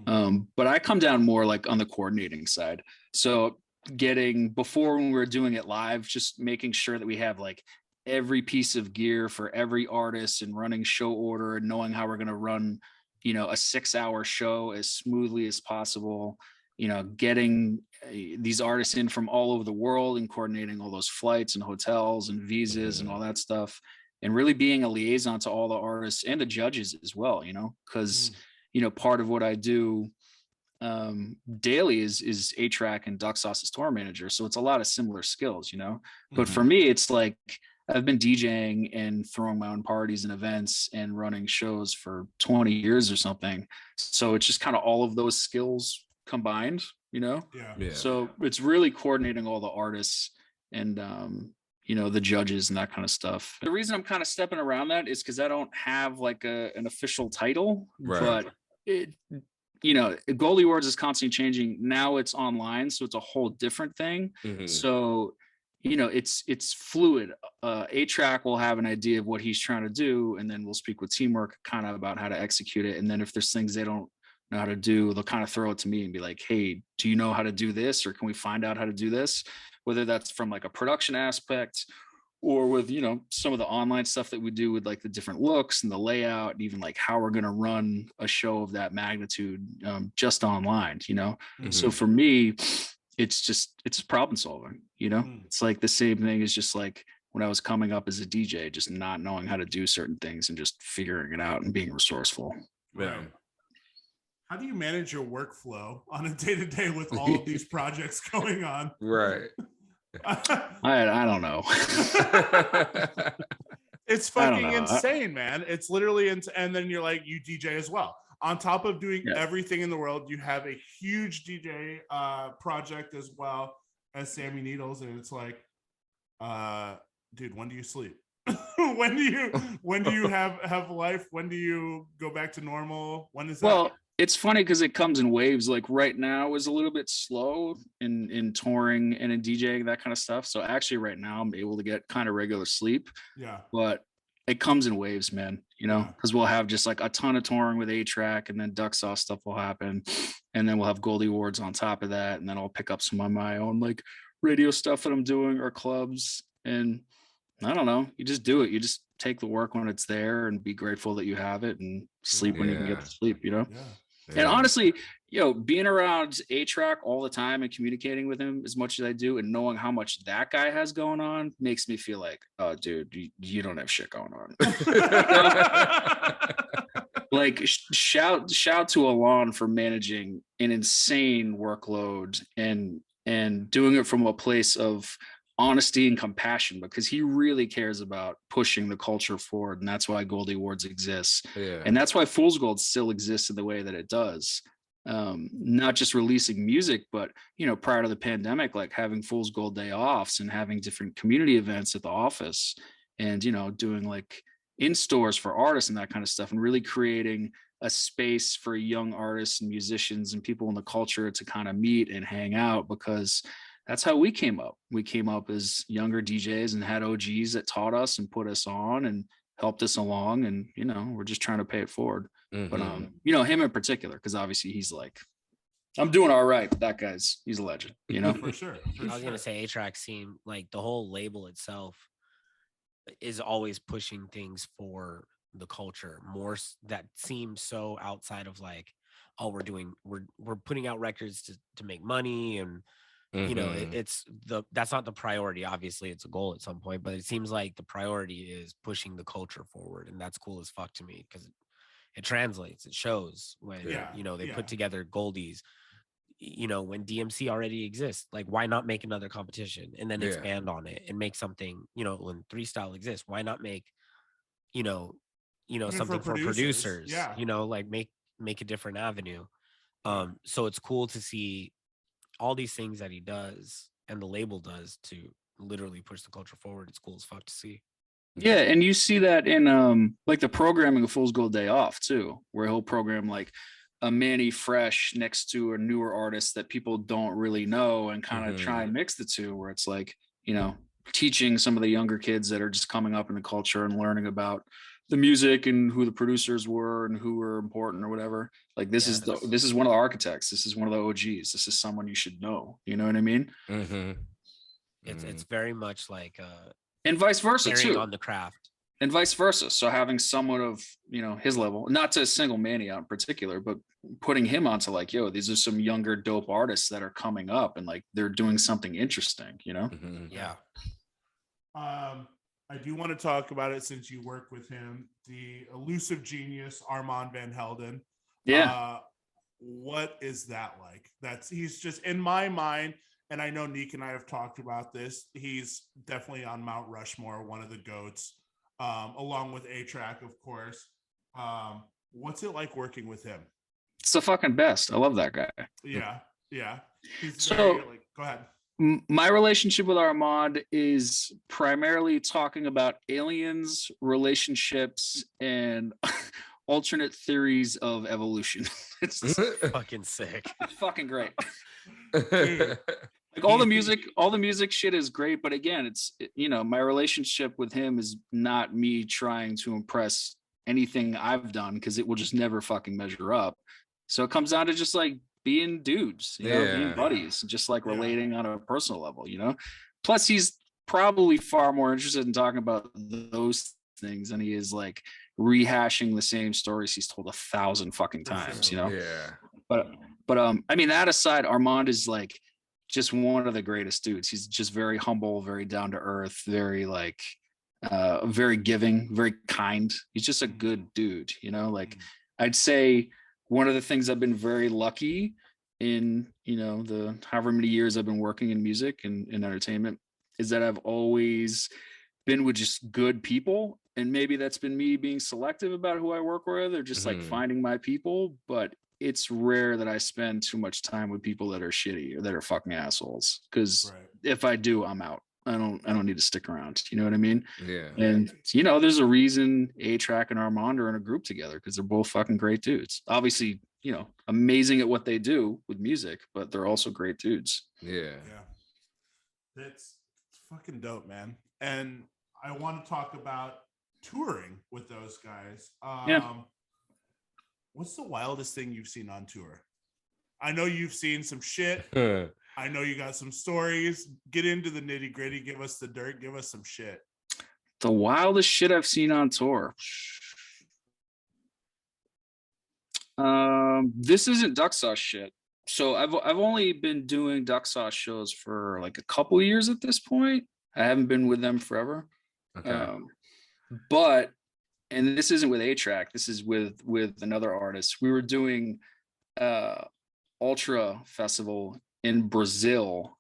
But I come down more like on the coordinating side. So before when we were doing it live, just making sure that we have like every piece of gear for every artist and running show order and knowing how we're going to run, you know, a 6-hour show as smoothly as possible, you know, getting these artists in from all over the world and coordinating all those flights and hotels and visas and all that stuff, and really being a liaison to all the artists and the judges as well, you know, because, you know, part of what I do daily is A-Track and Duck Sauce's tour manager. So it's a lot of similar skills, you know, but for me, it's like, I've been DJing and throwing my own parties and events and running shows for 20 years or something. So it's just kind of all of those skills combined, you know? Yeah. So it's really coordinating all the artists and, you know, the judges and that kind of stuff. The reason I'm kind of stepping around that is because I don't have like an official title, but it, you know, Goldie Awards is constantly changing. Now it's online, so it's a whole different thing. So, you know, it's fluid. A-Track will have an idea of what he's trying to do, and then we'll speak with Teamwork kind of about how to execute it. And then if there's things they don't know how to do, they'll kind of throw it to me and be like, hey, do you know how to do this? Or can we find out how to do this? Whether that's from like a production aspect or with, you know, some of the online stuff that we do with like the different looks and the layout, and even like how we're going to run a show of that magnitude just online, you know? So for me, it's problem solving, you know? It's like the same thing as just like when I was coming up as a DJ, just not knowing how to do certain things and just figuring it out and being resourceal. Right. How do you manage your workflow on a day-to-day with all of these projects going on? Right. I don't know. It's fucking insane, man. It's literally, and then you're like, you DJ as well. On top of doing everything in the world, you have a huge DJ project as well. as Sammy Needlz, and it's like, dude, when do you sleep? when do you have life? When do you go back to normal? When is that? Well, it's funny because it comes in waves. Like right now is a little bit slow in touring and in DJing, that kind of stuff. So actually right now I'm able to get kind of regular sleep. Yeah. But it comes in waves, man, you know, because we'll have just like a ton of touring with A-Track, and then Duck Sauce stuff will happen. And then we'll have Goldie Awards on top of that. And then I'll pick up some of my own like radio stuff that I'm doing or clubs. And I don't know, you just do it. You just take the work when it's there and be grateful that you have it, and sleep when you can get to sleep, you know? Yeah. And honestly, being around A-Track all the time and communicating with him as much as I do, and knowing how much that guy has going on makes me feel like, oh, dude, you don't have shit going on. Like shout to Alon for managing an insane workload and doing it from a place of honesty and compassion, because he really cares about pushing the culture forward, and that's why Goldie Awards exists. And that's why Fool's Gold still exists in the way that it does. Not just releasing music, but prior to the pandemic, like having Fool's Gold day offs and having different community events at the office, and doing like in stores for artists and that kind of stuff, and really creating a space for young artists and musicians and people in the culture to kind of meet and hang out, because that's how we came up. We came up as younger DJs and had OGs that taught us and put us on and helped us along. And, we're just trying to pay it forward. But, him in particular, because obviously he's like, I'm doing all right. But that he's a legend, For sure. I was going to say A-Track seemed like the whole label itself is always pushing things for the culture more, that seems so outside of like, oh, we're putting out records to make money, and that's not the priority. Obviously it's a goal at some point, but it seems like the priority is pushing the culture forward, and that's cool as fuck to me, because it translates, it shows when they put together Goldies, when DMC already exists. Like, why not make another competition and then expand on it and make something, when Three Style exists, why not make something for producers, like make a different avenue. So it's cool to see all these things that he does and the label does to literally push the culture forward. It's cool as fuck to see. Yeah, and you see that in like the programming of Fool's Gold Day Off too, where he'll program like a Manny Fresh next to a newer artist that people don't really know, and kind of try and mix the two, where it's like, teaching some of the younger kids that are just coming up in the culture and learning about the music and who the producers were and who were important or whatever. Like this is one of the architects. This is one of the OGs. This is someone you should know. You know what I mean? It's very much like and vice versa too, on the craft, and vice versa. So having someone of his level, not to single Manny out in particular, but putting him onto like, yo, these are some younger dope artists that are coming up and like they're doing something interesting. I do want to talk about it since you work with him, the elusive genius Armand Van Helden. What is that like? He's just in my mind, and I know Neek and I have talked about this. He's definitely on Mount Rushmore, one of the GOATs, along with A-Track, of course. What's it like working with him? It's the fucking best. I love that guy. Yeah. He's go ahead. My relationship with Armand is primarily talking about aliens, relationships, and alternate theories of evolution. It's fucking sick. It's fucking great. Like all the music shit is great, but again, it's my relationship with him is not me trying to impress anything I've done, because it will just never fucking measure up. So it comes down to just like being dudes, being buddies, just like relating on a personal level, Plus, he's probably far more interested in talking about those things than he is like rehashing the same stories he's told 1,000 fucking times, But I mean, that aside, Armand is like just one of the greatest dudes. He's just very humble, very down to earth, very like very giving, very kind. He's just a good dude, like I'd say one of the things I've been very lucky in, the however many years I've been working in music and in entertainment, is that I've always been with just good people. And maybe that's been me being selective about who I work with, or just like finding my people. But it's rare that I spend too much time with people that are shitty or that are fucking assholes. Because if I do, I'm out. I don't need to stick around. You know what I mean? Yeah. And there's a reason A-Track and Armand are in a group together, because they're both fucking great dudes. Obviously, amazing at what they do with music, but they're also great dudes. Yeah. That's fucking dope, man. And I want to talk about touring with those guys. What's the wildest thing you've seen on tour? I know you've seen some shit. I know you got some stories. Get into the nitty gritty. Give us the dirt. Give us some shit. The wildest shit I've seen on tour. This isn't duck sauce shit. So I've only been doing duck sauce shows for like a couple years at this point. I haven't been with them forever. Okay. But this isn't with A-Track. This is with another artist. We were doing Ultra Festival in Brazil,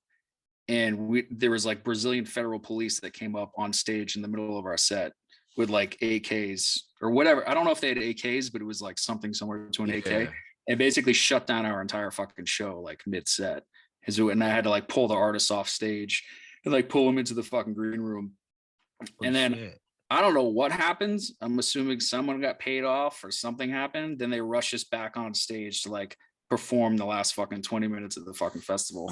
and there was like Brazilian federal police that came up on stage in the middle of our set with like AKs or whatever. I don't know if they had AKs, but it was like something similar to an AK, and basically shut down our entire fucking show like mid-set. And I had to like pull the artists off stage and like pull them into the fucking green room. And then I don't know what happens. I'm assuming someone got paid off or something happened. Then they rush us back on stage to like perform the last fucking 20 minutes of the fucking festival.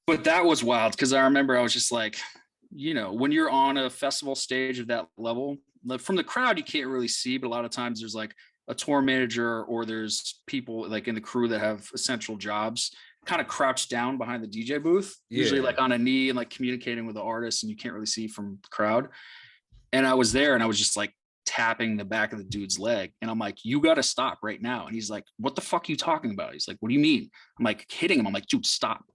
but that was wild, because I remember I was just like, when you're on a festival stage of that level, like from the crowd you can't really see, but a lot of times there's like a tour manager or there's people like in the crew that have essential jobs kind of crouched down behind the DJ booth, usually like on a knee and like communicating with the artist, and you can't really see from the crowd. And I was there and I was just like tapping the back of the dude's leg. And I'm like, you got to stop right now. And he's like, what the fuck are you talking about? He's like, what do you mean? I'm like hitting him. I'm like, dude, stop.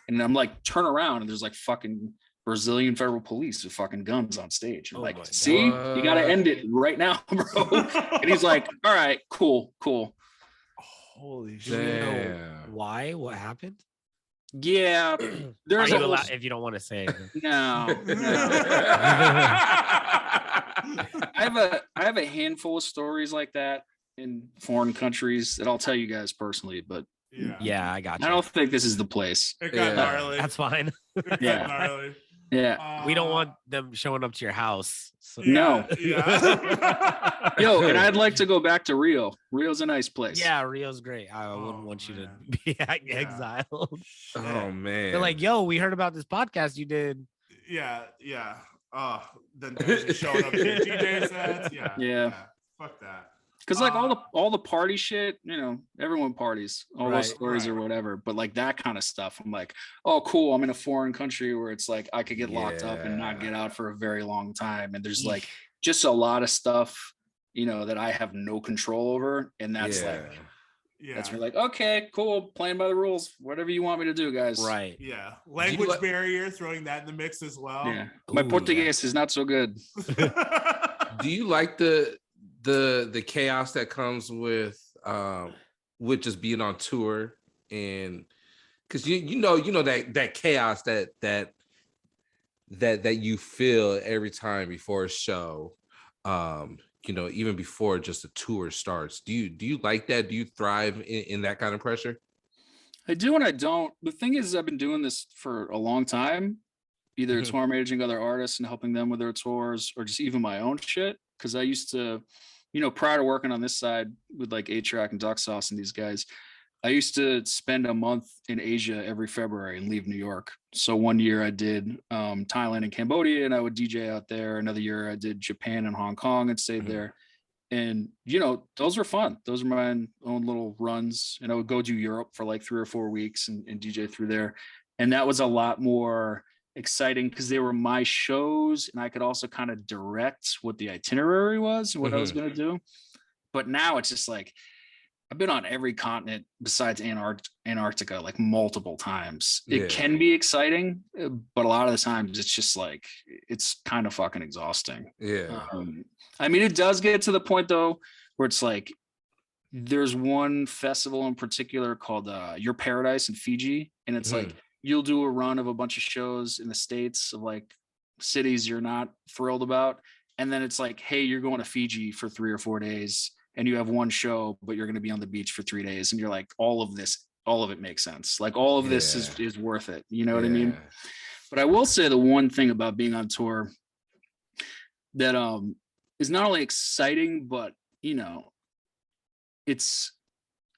And I'm like, turn around. And there's like fucking Brazilian federal police with fucking guns on stage. I'm like, see, you got to end it right now, bro. And he's like, all right, cool. Holy shit. Why? What happened? Yeah. There's if you don't want to say. No. I have a handful of stories like that in foreign countries that I'll tell you guys personally, but yeah, I got you. I don't think this is the place. It got gnarly. That's fine. It got gnarly. Yeah. We don't want them showing up to your house. So. No. Yeah. Yo, and I'd like to go back to Rio. Rio's a nice place. Yeah, Rio's great. I wouldn't want you to be exiled. Oh man. They're like, yo, we heard about this podcast you did. Yeah. Then there's showing up to your DJ sets. Yeah. Fuck that. Because like all the party shit, everyone parties, all those stories or whatever. But like that kind of stuff, I'm like, oh, cool. I'm in a foreign country where it's like I could get locked up and not get out for a very long time. And there's like just a lot of stuff, that I have no control over. And that's that's like, okay, cool. Playing by the rules. Whatever you want me to do, guys. Right. Yeah. Language barrier, throwing that in the mix as well. Yeah. My Portuguese is not so good. Do you like the chaos that comes with just being on tour, and because you know that chaos that you feel every time before a show, even before just a tour starts? Do you like that? Do you thrive in that kind of pressure? I do and I don't. The thing is, I've been doing this for a long time, either tour managing other artists and helping them with their tours, or just even my own shit. Because I used to, prior to working on this side with like A-Track and Duck Sauce and these guys, I used to spend a month in Asia every February and leave New York. So one year I did Thailand and Cambodia, and I would DJ out there. Another year I did Japan and Hong Kong and stayed there. And, those were fun. Those were my own little runs. And I would go to Europe for like 3 or 4 weeks and DJ through there. And that was a lot more exciting because they were my shows, and I could also kind of direct what the itinerary was, what I was going to do. But now it's just like, I've been on every continent besides Antarctica like multiple times. It can be exciting, but a lot of the times it's just like, it's kind of fucking exhausting. It does get to the point though, where it's like, there's one festival in particular called Your Paradise in Fiji. And it's like, you'll do a run of a bunch of shows in the States of like cities you're not thrilled about. And then it's like, hey, you're going to Fiji for 3 or 4 days. and you have one show, but you're going to be on the beach for 3 days, and you're like, all of it makes sense. Like all of this is worth it. You know what I mean? But I will say the one thing about being on tour that is not only exciting, but you know, it's,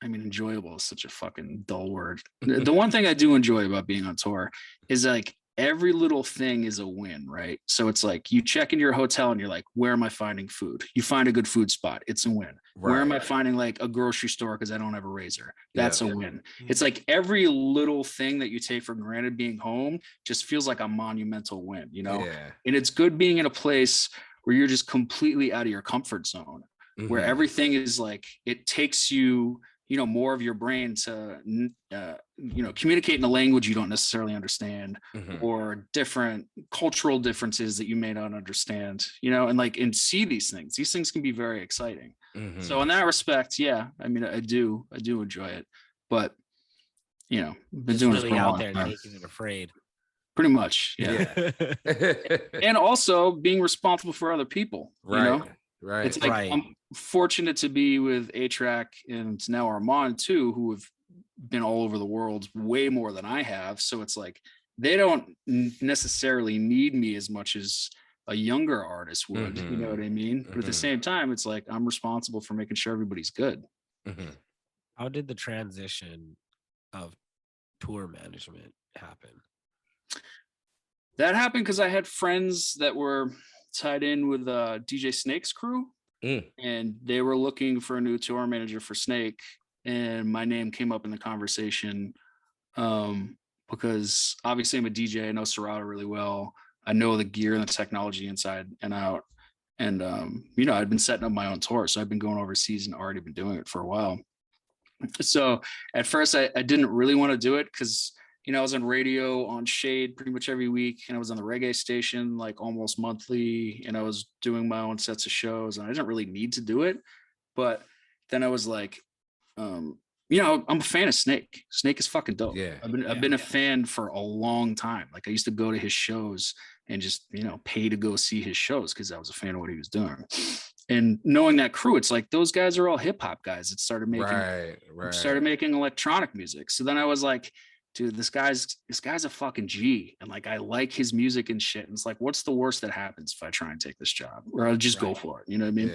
I mean, enjoyable is such a fucking dull word. The one thing I do enjoy about being on tour is like every little thing is a win, right? So it's like you check in your hotel and you're like, where am I finding food? You find a good food spot, it's a win. Right. Where am I finding like a grocery store because I don't have a razor? That's a win. It's like every little thing that you take for granted being home just feels like a monumental win, you know? And it's good being in a place where you're just completely out of your comfort zone, where everything is like, it takes you, you know, more of your brain to, you know, communicate in a language you don't necessarily understand, or different cultural differences that you may not understand, you know, and like, and see these things can be very exciting. So in that respect, yeah, I mean, I do enjoy it, but you know, been doing really it for out a there long time. taking it afraid. Pretty much. Yeah. And also being responsible for other people, you know? Right. It's like I'm fortunate to be with A-Track and now Armand too, who have been all over the world way more than I have. So it's like they don't necessarily need me as much as a younger artist would. You know what I mean? But at the same time, it's like I'm responsible for making sure everybody's good. How did the transition of tour management happen? That happened because I had friends that were tied in with DJ Snake's crew, and they were looking for a new tour manager for Snake, and my name came up in the conversation because obviously I'm a DJ. I know Serato really well. I know the gear and the technology inside and out, and you know, I'd been setting up my own tour, so I've been going overseas and already been doing it for a while. So at first I didn't really want to do it because, you know, I was on radio on Shade pretty much every week, and I was on the reggae station like almost monthly, and I was doing my own sets of shows, and I didn't really need to do it. But then I was like, you know, I'm a fan of Snake. Snake is fucking dope. I've been a fan for a long time. Like I used to go to his shows and just, you know, pay to go see his shows because I was a fan of what he was doing. And knowing that crew, it's like those guys are all hip hop guys that started making electronic music. So then I was like, dude, this guy's a fucking G, and like I like his music and shit. And it's like, what's the worst that happens if I try and take this job? Or I'll just go for it. You know what I mean?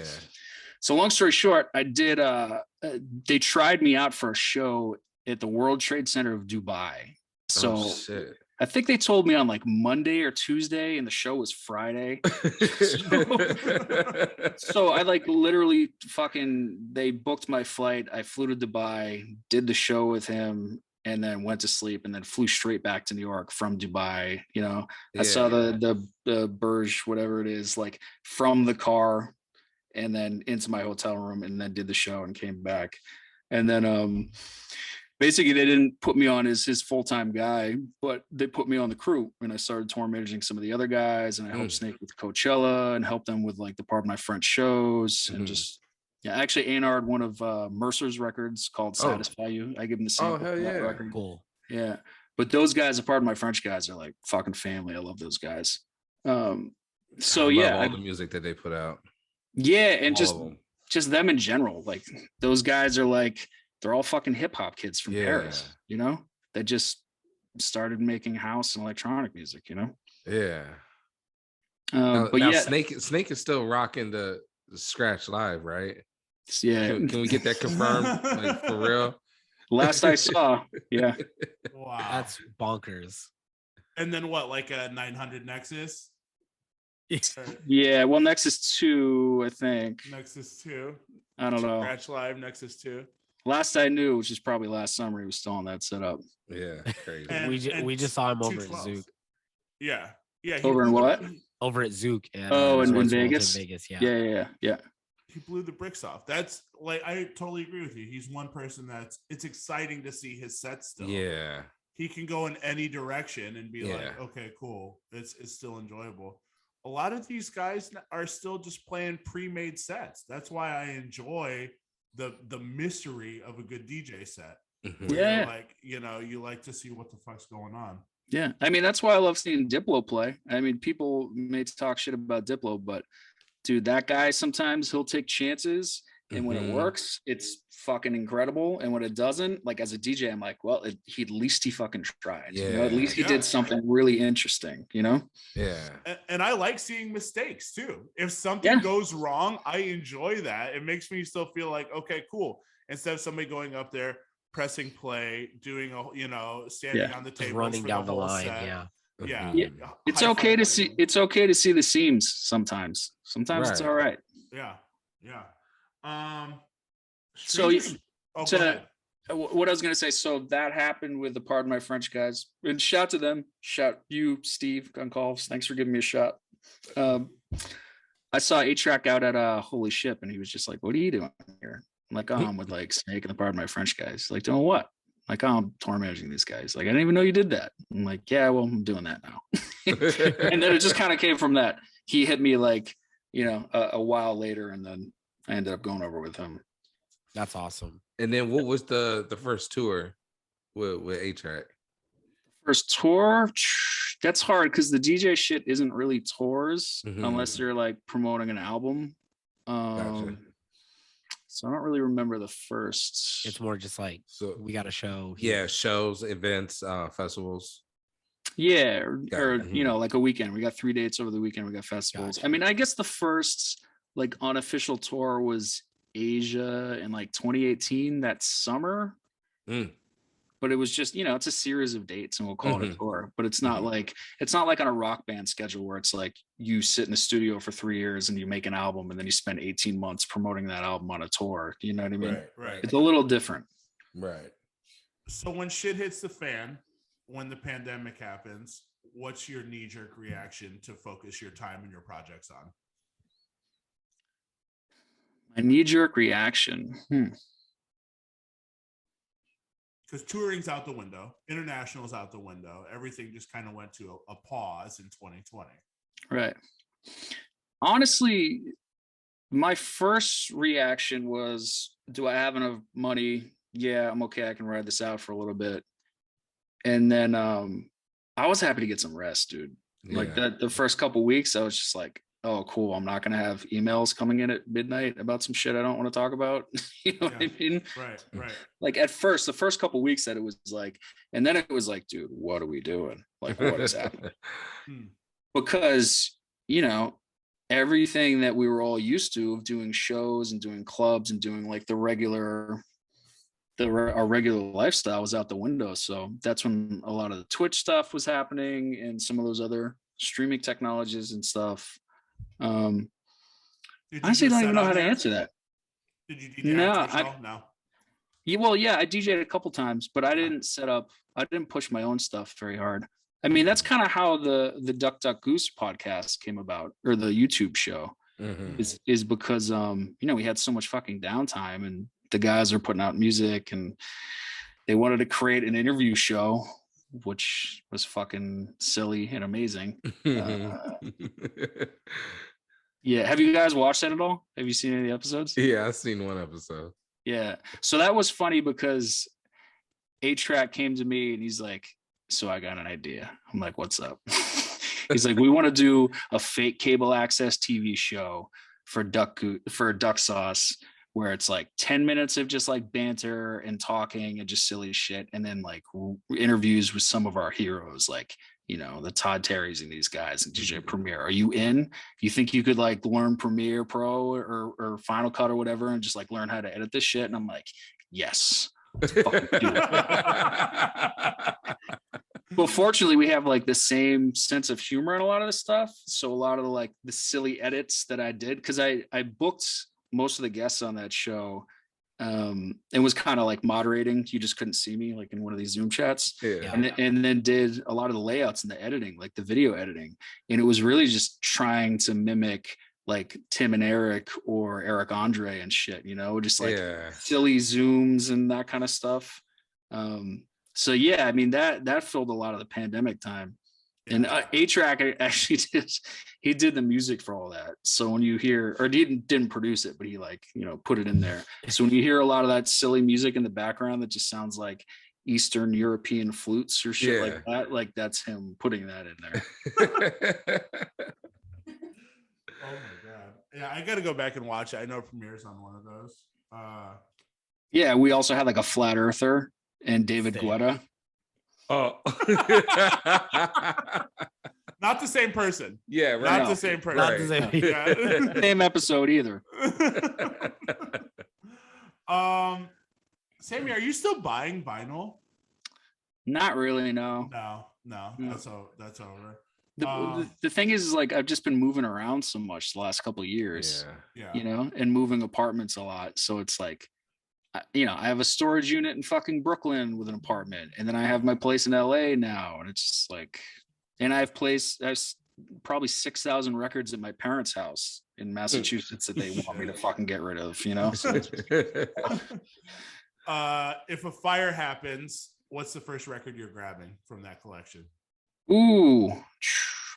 So long story short, I did they tried me out for a show at the World Trade Center of Dubai. So I think they told me on like Monday or Tuesday, and the show was Friday. So I like literally they booked my flight. I flew to Dubai, did the show with him, and then went to sleep, and then flew straight back to New York from Dubai. You know, I saw the Burj, whatever it is, like from the car, and then into my hotel room, and then did the show and came back. And then basically they didn't put me on as his full-time guy, but they put me on the crew, and I started tour managing some of the other guys, and I helped Snake with Coachella and helped them with like the Pardon My French shows, and just I actually A&R'd one of Mercer's records called Satisfy You. I give him the sample for that record. Cool. Yeah. But those guys, Pardon My French guys, are like fucking family. I love those guys. So I love all the music that they put out. Yeah, and just them in general. Like those guys are like, they're all fucking hip hop kids from Paris, you know? That just started making house and electronic music, you know? Yeah. But now Snake is still rocking the Scratch Live, right? Yeah. Can we get that confirmed? Like for real? Last I saw, yeah. Wow. That's bonkers. And then what, like a 900 Nexus? Yeah, well, Nexus 2, I think. Nexus 2. I don't know. Scratch Live, Nexus 2. Last I knew, which is probably last summer, he was still on that setup. Yeah, crazy. And we just saw him over at Zook. Yeah. Over in what? Over at Zook. In Vegas? In Vegas, yeah. He blew the bricks off. That's like, I totally agree with you. He's one person it's exciting to see his set still. Yeah. He can go in any direction and be like, okay, cool. It's still enjoyable. A lot of these guys are still just playing pre-made sets. That's why I enjoy the mystery of a good DJ set. Yeah. Like, you know, you like to see what the fuck's going on. Yeah. I mean, that's why I love seeing Diplo play. I mean, people may talk shit about Diplo, but dude, that guy, sometimes he'll take chances And when it works, it's fucking incredible. And when it doesn't, like as a DJ, I'm like, well, at least he fucking tried. Yeah. You know, at least he did something really interesting, you know? Yeah. And I like seeing mistakes too. If something goes wrong, I enjoy that. It makes me still feel like, okay, cool. Instead of somebody going up there, pressing play, doing standing on the table, running down the line. set. Yeah. Yeah. It's okay to see. It's okay to see the seams sometimes. Sometimes it's all right. Yeah. So go ahead. What I was gonna say. So that happened with the Pardon My French guys. And shout to them. Shout you, Steve Guncalves. Thanks for giving me a shot. I saw A-Track out at Holy Ship, and he was just like, "What are you doing here?" I'm like, "Oh, I'm with like Snake and the Pardon My French guys." Like, doing what? Like, oh, I'm tour managing these guys. Like, I didn't even know you did that. I'm like, yeah, well, I'm doing that now. And then it just kind of came from that. He hit me like, a while later, and then I ended up going over with him. That's awesome. And then what was the first tour with A-Track? First tour, that's hard because the DJ shit isn't really tours unless they're like promoting an album. Gotcha. So I don't really remember the first. It's more just like, we got a show. Yeah, shows, events, festivals. Yeah, or like a weekend. We got 3 dates over the weekend. We got festivals. Gotcha. I mean, I guess the first like unofficial tour was Asia in like 2018, that summer. But it was just, it's a series of dates, and we'll call it a tour. But it's not like on a rock band schedule where it's like you sit in the studio for 3 years and you make an album and then you spend 18 months promoting that album on a tour. You know what I mean? Right. It's a little different. Right. So when shit hits the fan, when the pandemic happens, what's your knee-jerk reaction to focus your time and your projects on? My knee-jerk reaction. Because touring's out the window, international's out the window. Everything just kind of went to a pause in 2020. Right. Honestly, my first reaction was, do I have enough money? Yeah, I'm okay. I can ride this out for a little bit. And then I was happy to get some rest, dude. Yeah. Like the first couple of weeks, I was just like, oh, cool. I'm not going to have emails coming in at midnight about some shit I don't want to talk about. You know what I mean? Right. Like at first, the first couple of weeks that it was like, and then it was like, dude, what are we doing? Like, what is happening? Because, everything that we were all used to of doing shows and doing clubs and doing like our regular lifestyle was out the window. So that's when a lot of the Twitch stuff was happening and some of those other streaming technologies and stuff. I honestly don't even know how to answer that. Did you DJ? No. I DJ'd a couple times, but I didn't push my own stuff very hard. I mean, that's kind of how the Duck Duck Goose podcast came about, or the YouTube show, is because we had so much fucking downtime, and the guys are putting out music, and they wanted to create an interview show, which was fucking silly and amazing. Yeah. Have you guys watched that at all? Have you seen any of the episodes? Yeah, I've seen one episode. Yeah. So that was funny because A-Track came to me and he's like, so I got an idea. I'm like, what's up? He's like, we want to do a fake cable access TV show for Duck Sauce, where it's like 10 minutes of just like banter and talking and just silly shit. And then like interviews with some of our heroes, like, the Todd Terrys and these guys and DJ Premier. Are you in? You think you could like learn Premiere Pro or Final Cut or whatever and just like learn how to edit this shit? And I'm like, yes. Let's fucking do it. Well, fortunately, we have like the same sense of humor in a lot of this stuff. So a lot of the silly edits that I did, because I booked most of the guests on that show. It was kind of like moderating. You just couldn't see me like in one of these Zoom chats. Yeah. And then did a lot of the layouts and the editing, like the video editing. And it was really just trying to mimic like Tim and Eric or Eric Andre and shit, just like silly zooms and that kind of stuff. So yeah, I mean that filled a lot of the pandemic time. And A-Track actually did the music for all that. So when you hear, or he didn't produce it, but he put it in there. So when you hear a lot of that silly music in the background that just sounds like Eastern European flutes or shit like that, like that's him putting that in there. Oh my God. Yeah, I got to go back and watch it. I know it premieres on one of those. Yeah, we also had like a flat earther and David Sick. Guetta. Oh. Not the same person. Yeah, right. Not No. the same person. Not the same. Yeah. Same episode either. Sammy, are you still buying vinyl? Not really, no. No, No. that's over. The thing is like I've just been moving around so much the last couple of years, Yeah. you know, and moving apartments a lot. So it's like, you know, I have a storage unit in fucking Brooklyn with an apartment, and then I have my place in LA now, and it's just like, and I have probably 6,000 records at my parents' house in Massachusetts that they want me to fucking get rid of, you know. So If a fire happens, what's the first record you're grabbing from that collection? ooh,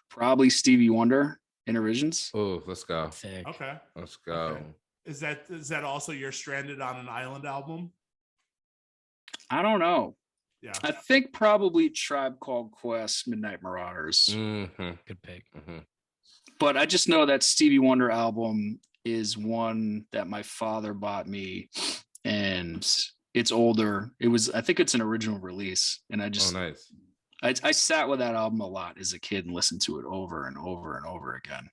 probably Stevie Wonder, Intervisions. Oh, let's go. Sick. Okay. Let's go. Okay. Is that also your Stranded on an Island album? I don't know. Yeah. I think probably Tribe Called Quest, Midnight Marauders. Mm-hmm. Good pick. Mm-hmm. But I just know that Stevie Wonder album is one that my father bought me, and it's older. I think it's an original release, and I just, Oh, nice. I sat with that album a lot as a kid and listened to it over and over and over again.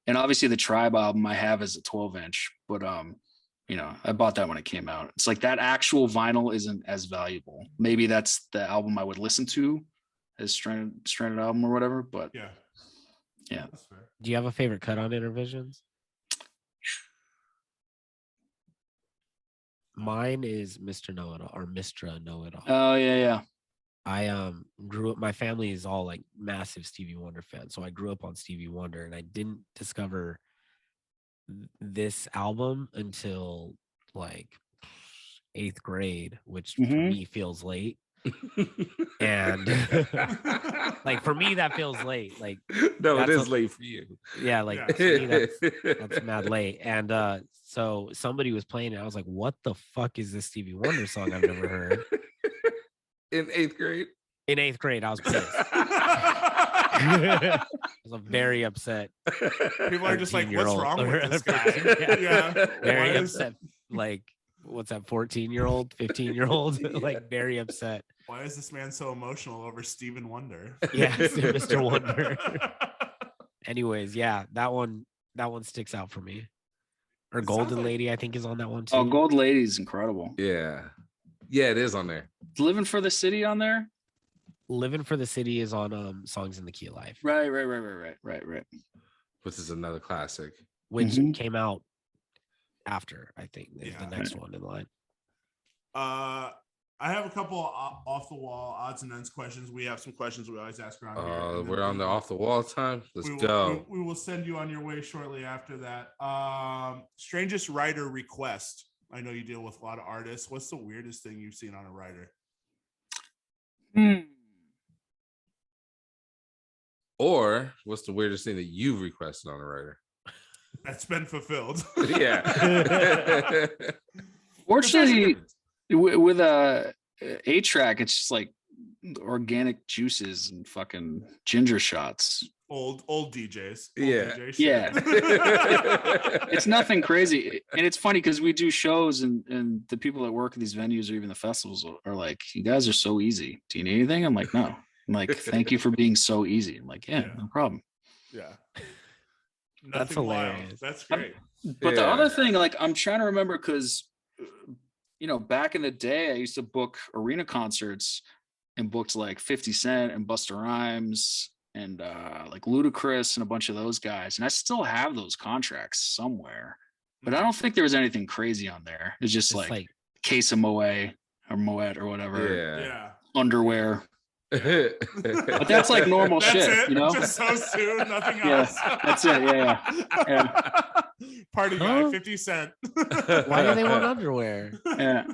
And obviously the Tribe album I have is a 12-inch, but you know, I bought that when it came out. It's like that actual vinyl isn't as valuable. Maybe that's the album I would listen to as Stranded album or whatever, but Yeah. Yeah. That's fair. Do you have a favorite cut on Intervisions? Mine is Mr. Know-It-All or Mistra Know-It-All. oh yeah. I grew up, my family is all like massive Stevie Wonder fans. So I grew up on Stevie Wonder, and I didn't discover this album until like 8th grade, which for me feels late. And like for me that feels late. Like No, it that's is late for you. yeah, like Yeah. to me, that's mad late. And so somebody was playing it. I was like, what the fuck is this Stevie Wonder song I've never heard? In 8th grade. In 8th grade, I was pissed. I was very upset. People are just like, what's 13-year-old. wrong with this guy? Yeah. Yeah. Very Why is- upset. Like, what's that, 14-year-old, 15-year-old? Like, very upset. Why is this man so emotional over Stephen Wonder? Yeah, Mr. Wonder. Anyways, yeah, that one sticks out for me. Or It sounds Golden like- Lady, I think, is on that one too. Oh, Gold Lady is incredible. Yeah. Yeah, it is on there. Living for the City on there. Living for the City is on Songs in the Key of Life, Right. Which is another classic. which Mhm. came out after, I think, is Yeah. the next one in line. I have a couple off the wall odds and ends questions. We have some questions we always ask around here. and then We're on the off the wall time. Let's go. We will send you on your way shortly after that. Strangest writer request. I know you deal with a lot of artists. What's the weirdest thing you've seen on a writer? Or what's the weirdest thing that you've requested on a writer? That's been fulfilled. Yeah. Fortunately, with a track, it's just like organic juices and fucking ginger shots. old DJs. Yeah. DJ shit. Yeah. It's nothing crazy. And it's funny because we do shows and the people that work at these venues or even the festivals are like, you guys are so easy. Do you need anything? I'm like, no. I'm like, thank you for being so easy. I'm like, yeah. No problem. Yeah. That's Nothing wild. hilarious. That's great. But the Yeah. other thing, like, I'm trying to remember because, you know, back in the day, I used to book arena concerts and booked like 50 Cent and Busta Rhymes and like Ludacris and a bunch of those guys. And I still have those contracts somewhere, but I don't think there was anything crazy on there. It's just like case of Moet or Moet or whatever, Yeah. underwear. But But that's like normal That's shit, it. you know? Just so soon, nothing Yeah, else. that's it. Yeah. Party guy, Huh? 50 Cent. Why do they want underwear? Yeah.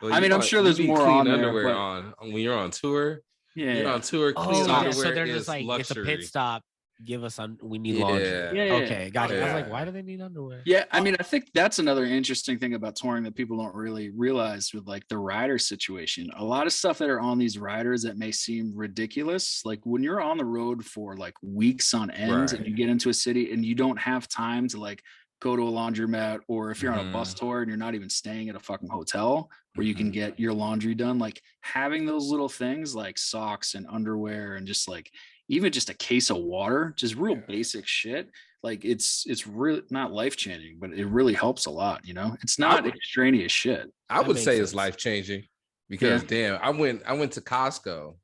Well, I mean, I'm sure there's you need more clean on there, underwear but- on when you're on tour. Yeah. You're on tour. Oh, Clean yeah, underwear so they're is just like, luxury. it's a pit stop. Give us we need Yeah. laundry. Yeah. Okay, gotcha. I was like, Yeah. why do they need underwear? Yeah, I mean, I think that's another interesting thing about touring that people don't really realize with like the rider situation. A lot of stuff that are on these riders that may seem ridiculous, like when you're on the road for like weeks on end and you get into a city and you don't have time to like go to a laundromat, or if you're on a bus tour and you're not even staying at a fucking hotel where you can get your laundry done, like having those little things like socks and underwear and just like even just a case of water, just real basic shit. Like it's really not life-changing, but it really helps a lot, you know. It's not extraneous shit. I would say it's life-changing because damn, I went to Costco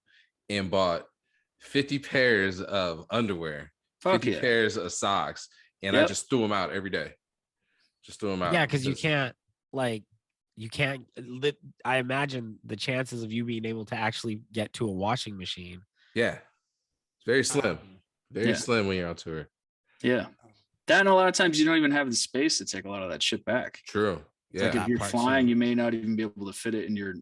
and bought 50 pairs of underwear, 50 pairs of socks, and I just threw them out every day. Just threw them out. Yeah, because you can't I imagine the chances of you being able to actually get to a washing machine. Yeah. It's very slim. Very slim when you're on tour. Yeah. That, and a lot of times you don't even have the space to take a lot of that shit back. True. Yeah. Like if you're flying, you may not even be able to fit it in your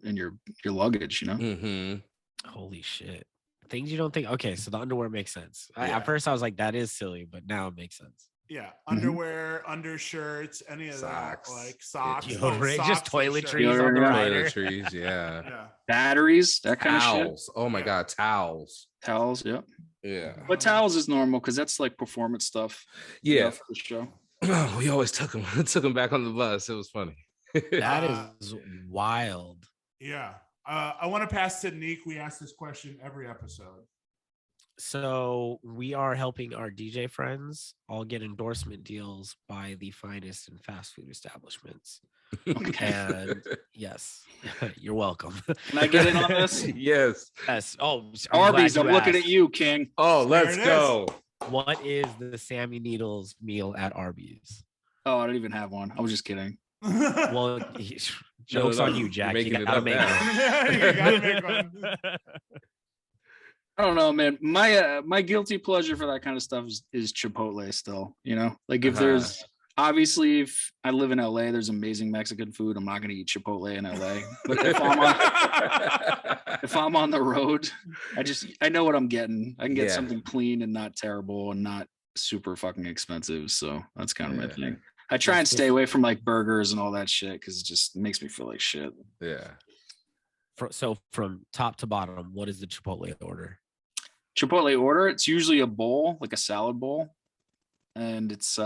luggage, you know? Mm-hmm. Holy shit. Things you don't think. Okay, so the underwear makes sense. At first I was like, that is silly, but now it makes sense. Yeah, underwear, undershirts, any of that, like socks, just toiletries on the rider. Toiletries, yeah. Batteries, that kind of shit. Oh my god, towels. Towels, yeah. Yeah. But towels is normal because that's like performance stuff. Yeah, you know, for the show. We always took them back on the bus. It was funny. That is wild. Yeah. I want to pass to Neek. We ask this question every episode. So we are helping our DJ friends all get endorsement deals by the finest in fast food establishments. And yes, you're welcome. Can I get in on this? Yes. Oh, Arby's, I'm looking at you, King. Oh, let's go. What is the Sammy Needlz meal at Arby's? Oh, I don't even have one. I was just kidding. Well, joke's on you, Jack. You gotta make one. You gotta make one. I don't know, man. My guilty pleasure for that kind of stuff is Chipotle still, you know? Like if there's obviously if I live in LA, there's amazing Mexican food. I'm not gonna eat Chipotle in LA. But if I'm on the road, I know what I'm getting. I can get something clean and not terrible and not super fucking expensive. So that's kind of my thing. I try and stay away from like burgers and all that shit because it just makes me feel like shit. Yeah. So from top to bottom, what is the Chipotle order? Chipotle order, it's usually a bowl, like a salad bowl. And it's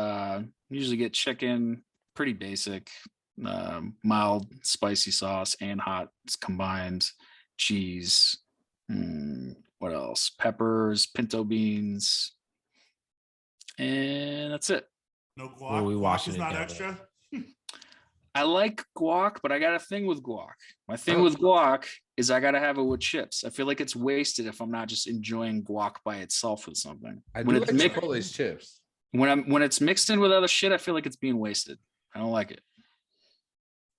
usually get chicken, pretty basic, mild spicy sauce and hot combined, cheese. What else? Peppers, pinto beans. And that's it. No guac. Guac is not extra. I like guac, but I got a thing with guac. My thing with guac is I gotta have it with chips. I feel like it's wasted if I'm not just enjoying guac by itself with something. I do like Chipotle's chips. When it's mixed in with other shit, I feel like it's being wasted. I don't like it.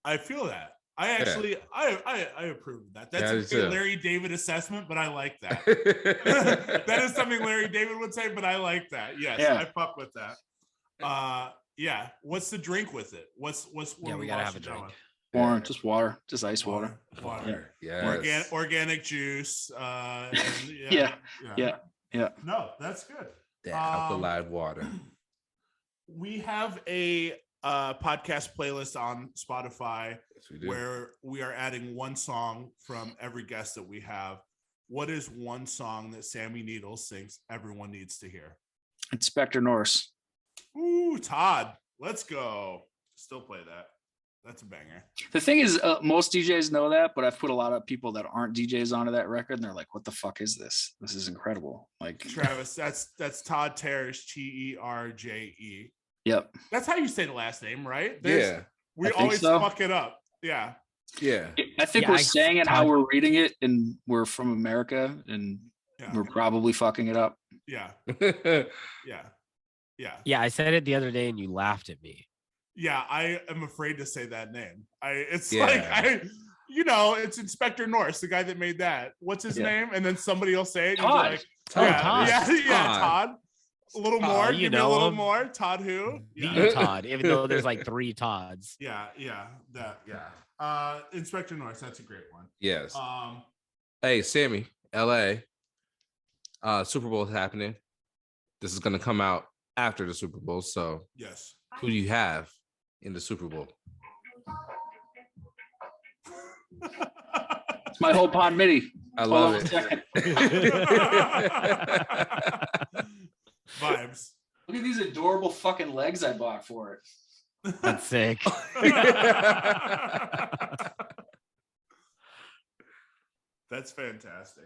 I feel that. I actually I approve of that. That's a Larry David assessment, but I like that. That is something Larry David would say, but I like that. Yes, I fuck with that. Yeah. What's the drink with it? What's we gotta have a drink. Water, just water, just ice water. Yeah. Organic juice. Yeah. No, that's good. Alkaline water. We have a podcast playlist on Spotify where we are adding one song from every guest that we have. What is one song that Sammy Needlz thinks everyone needs to hear? Inspector Norse. Ooh, Todd, let's go. Still play that. That's a banger. The thing is, most DJs know that, but I've put a lot of people that aren't DJs onto that record, and they're like, "What the fuck is this? This is incredible!" Like Travis, that's Todd Terje, Terje. Yep, that's how you say the last name, right? We always fuck it up. Yeah. I think we're saying it how we're reading it, and we're from America, and we're probably fucking it up. Yeah. Yeah, I said it the other day and you laughed at me. Yeah, I am afraid to say that name. It's Inspector Norse, the guy that made that. What's his name? And then somebody will say it. Todd. Like, Todd. Todd. A little more. You know, a little more. Todd who? The Todd, even though there's like 3 Todds. Inspector Norse, that's a great one. Yes. Hey, Sammy, LA. Super Bowl is happening. This is gonna come out after the Super Bowl. So yes. Who do you have in the Super Bowl? It's my whole pod MIDI. I love it. Vibes. Look at these adorable fucking legs I bought for it. That's sick. That's fantastic.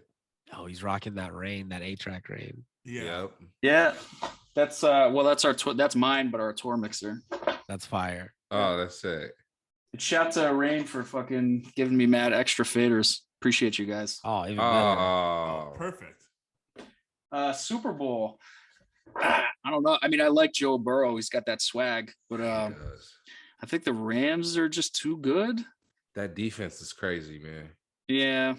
Oh, he's rocking that rain, that 8-track rain. Yeah. Yep. Yeah, that's that's mine, but our tour mixer. That's fire. Oh, that's it. Shout to Rain for fucking giving me mad extra faders. Appreciate you guys. Oh, even better. Oh, Oh, perfect. Super Bowl. I don't know. I mean, I like Joe Burrow. He's got that swag, but he does. I think the Rams are just too good. That defense is crazy, man. Yeah.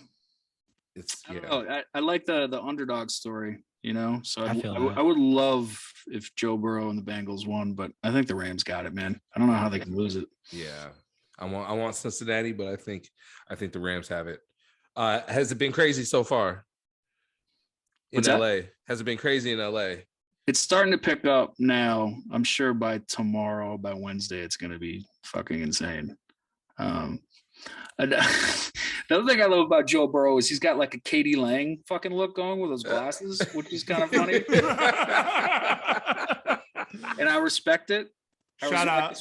It's I don't know. I like the underdog story, you know. So I feel that. I would love if Joe Burrow and the Bengals won, but I think the Rams got it, man. I don't know how they can lose it. Yeah. I want Cincinnati, but I think the Rams have it. Has it been crazy so far in What's LA? that? Has it been crazy in LA? It's starting to pick up now. I'm sure by tomorrow, by Wednesday, it's going to be fucking insane. The other thing I love about Joe Burrow is he's got like a Katie Lang fucking look going with those glasses, which is kind of funny. And I respect it. Shout out.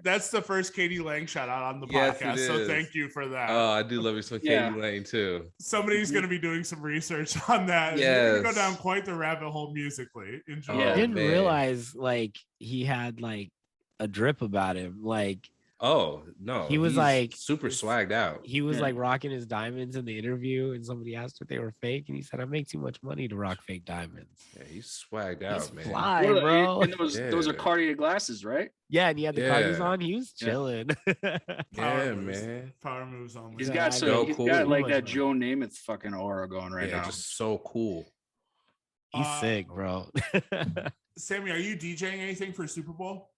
That's the first Katie Lang shout out on the podcast. So thank you for that. Oh, I do love you some Katie Lang too. Somebody's going to be doing some research on that. Yes. You're going to go down quite the rabbit hole musically. Enjoy. Yeah. I didn't man. realize like he had like a drip about him. Like Oh no, he was he's like super swagged out. he was like rocking his diamonds in the interview, and somebody asked if they were fake, and he said, "I make too much money to rock fake diamonds." Yeah, he's swagged out, He's man. fly, bro. And those are Cartier glasses, right? Yeah, and he had the Cardi's Yeah. on. He was chilling. Yeah, moves. man. Power moves only. He's Yeah, got so cool. like that Joe Namath fucking aura going right Yeah, now. just so cool. He's sick, bro. Sammy, are you DJing anything for Super Bowl?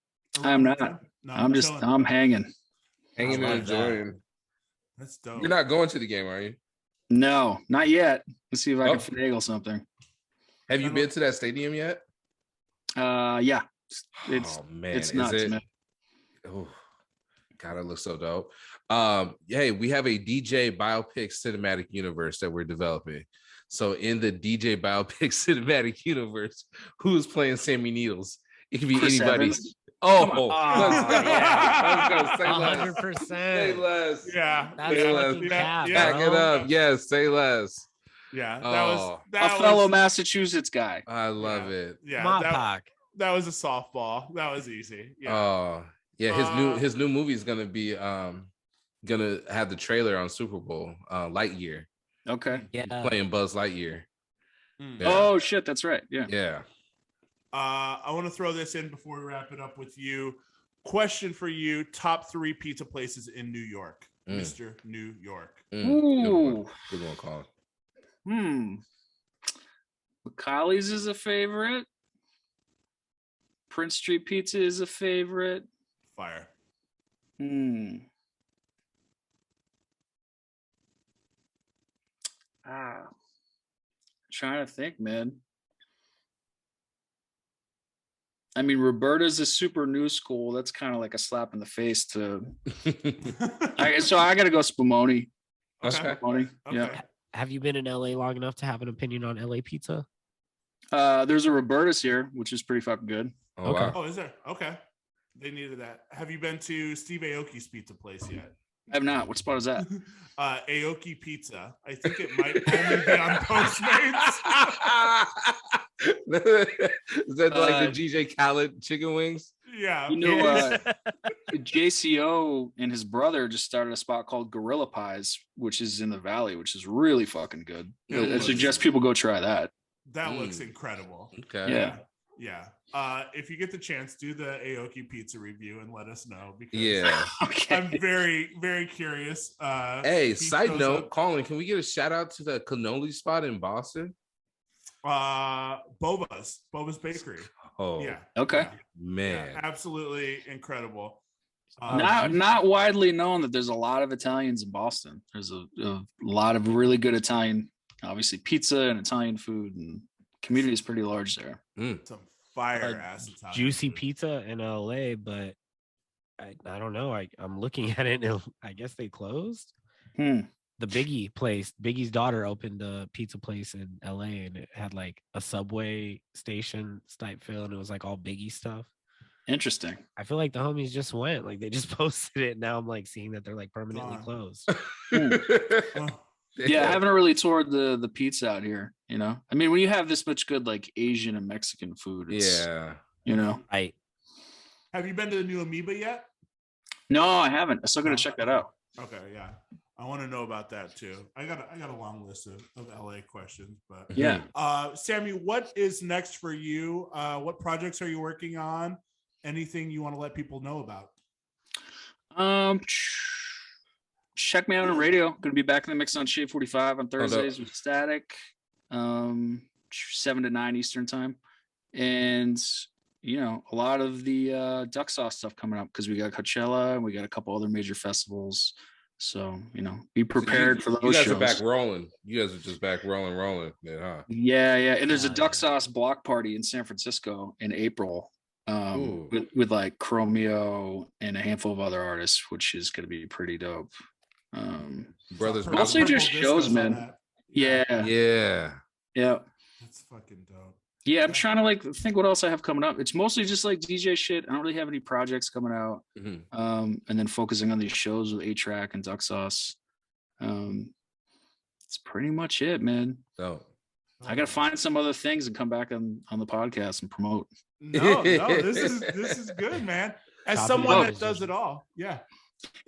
I'm not. No, I'm hanging. Hanging I and love that. enjoying. That's dope. You're not going to the game, are you? No, not yet. Let's see if I can finagle something. Have you been to that stadium yet? Yeah. It's man, it's nuts, man. Oh, God, it looks so dope. Hey, we have a DJ biopic cinematic universe that we're developing. So in the DJ biopic cinematic universe, who's playing Sammy Needlz? It could be Chris anybody. Evans. Oh, yeah. let's go. Say less. 100%. Say less. Yeah. That's Say fucking less. cap, Back it bro. up. Yes, say less. Yeah. Oh. That A fellow was, Massachusetts guy. I love it. yeah. Mopak. That was a softball. That was easy. Yeah. Oh, yeah. His new movie is gonna be gonna have the trailer on Super Bowl. Lightyear. Okay. Yeah. Playing Buzz Lightyear. Mm. Yeah. Oh shit, that's right. Yeah. Yeah. I want to throw this in before we wrap it up with you. Question for you: top 3 pizza places in New York, Mr. New York. Ooh. Good one, Colin. McCauley's is a favorite. Prince Street Pizza is a favorite. Fire. Trying to think, man. I mean, Roberta's a super new school. That's kind of like a slap in the face to. So I got to go Spumoni. Okay. Spumoni. Okay. Yeah. Have you been in LA long enough to have an opinion on LA pizza? There's a Roberta's here, which is pretty fucking good. Oh, Okay. wow. Oh, is there? Okay. They needed that. Have you been to Steve Aoki's pizza place yet? I have not. What spot is that? Aoki Pizza. I think it might only be on Postmates. Is that like the GJ Khaled chicken wings? Yeah. You know, JCO and his brother just started a spot called Gorilla Pies, which is in the Valley, which is really fucking good. I suggest people go try that. That looks incredible. Okay. Yeah. Yeah. If you get the chance, do the Aoki pizza review and let us know because Okay. I'm very, very curious. Hey, if he side shows note, up. Colin, can we get a shout out to the cannoli spot in Boston? Boba's Bakery. Oh, Yeah. Okay. Yeah, man. absolutely incredible. Not widely known that there's a lot of Italians in Boston. There's a lot of really good Italian, obviously pizza and Italian food, and community is pretty large there. Some fire ass Italian Juicy food. pizza in LA, but I don't know. I'm looking at it and I guess they closed. The Biggie place, Biggie's daughter opened a pizza place in LA and it had like a Subway station type feel and it was like all Biggie stuff. Interesting. I feel like the homies just went. Like they just posted it. Now I'm like seeing that they're like permanently closed. Yeah, I haven't really toured the pizza out here. You know, I mean, when you have this much good like Asian and Mexican food, it's, you know. Have you been to the new Amoeba yet? No, I haven't. I'm still gonna check that out. Okay, yeah, I want to know about that too. I got a long list of LA questions, but yeah. Sammy, what is next for you? What projects are you working on? Anything you want to let people know about? Check me out on radio. Going to be back in the mix on Shade 45 on Thursdays with Static, 7 to 9 Eastern time, and you know, a lot of the Duck Sauce stuff coming up because we got Coachella and we got a couple other major festivals. So, you know, be prepared for those shows. You guys are back rolling. You guys are just back rolling. Yeah, huh? Yeah. And there's a Duck Sauce block party in San Francisco in April with like Chromeo and a handful of other artists, which is going to be pretty dope. Brothers, mostly just shows, man. Yeah. That's fucking dope. Yeah, I'm trying to like think what else I have coming up. It's mostly just like DJ shit. I don't really have any projects coming out. And then focusing on these shows with A-Track and Duck Sauce. It's pretty much it, man. I gotta find some other things and come back on the podcast and promote. No, this is good, man. As someone that does it all, yeah.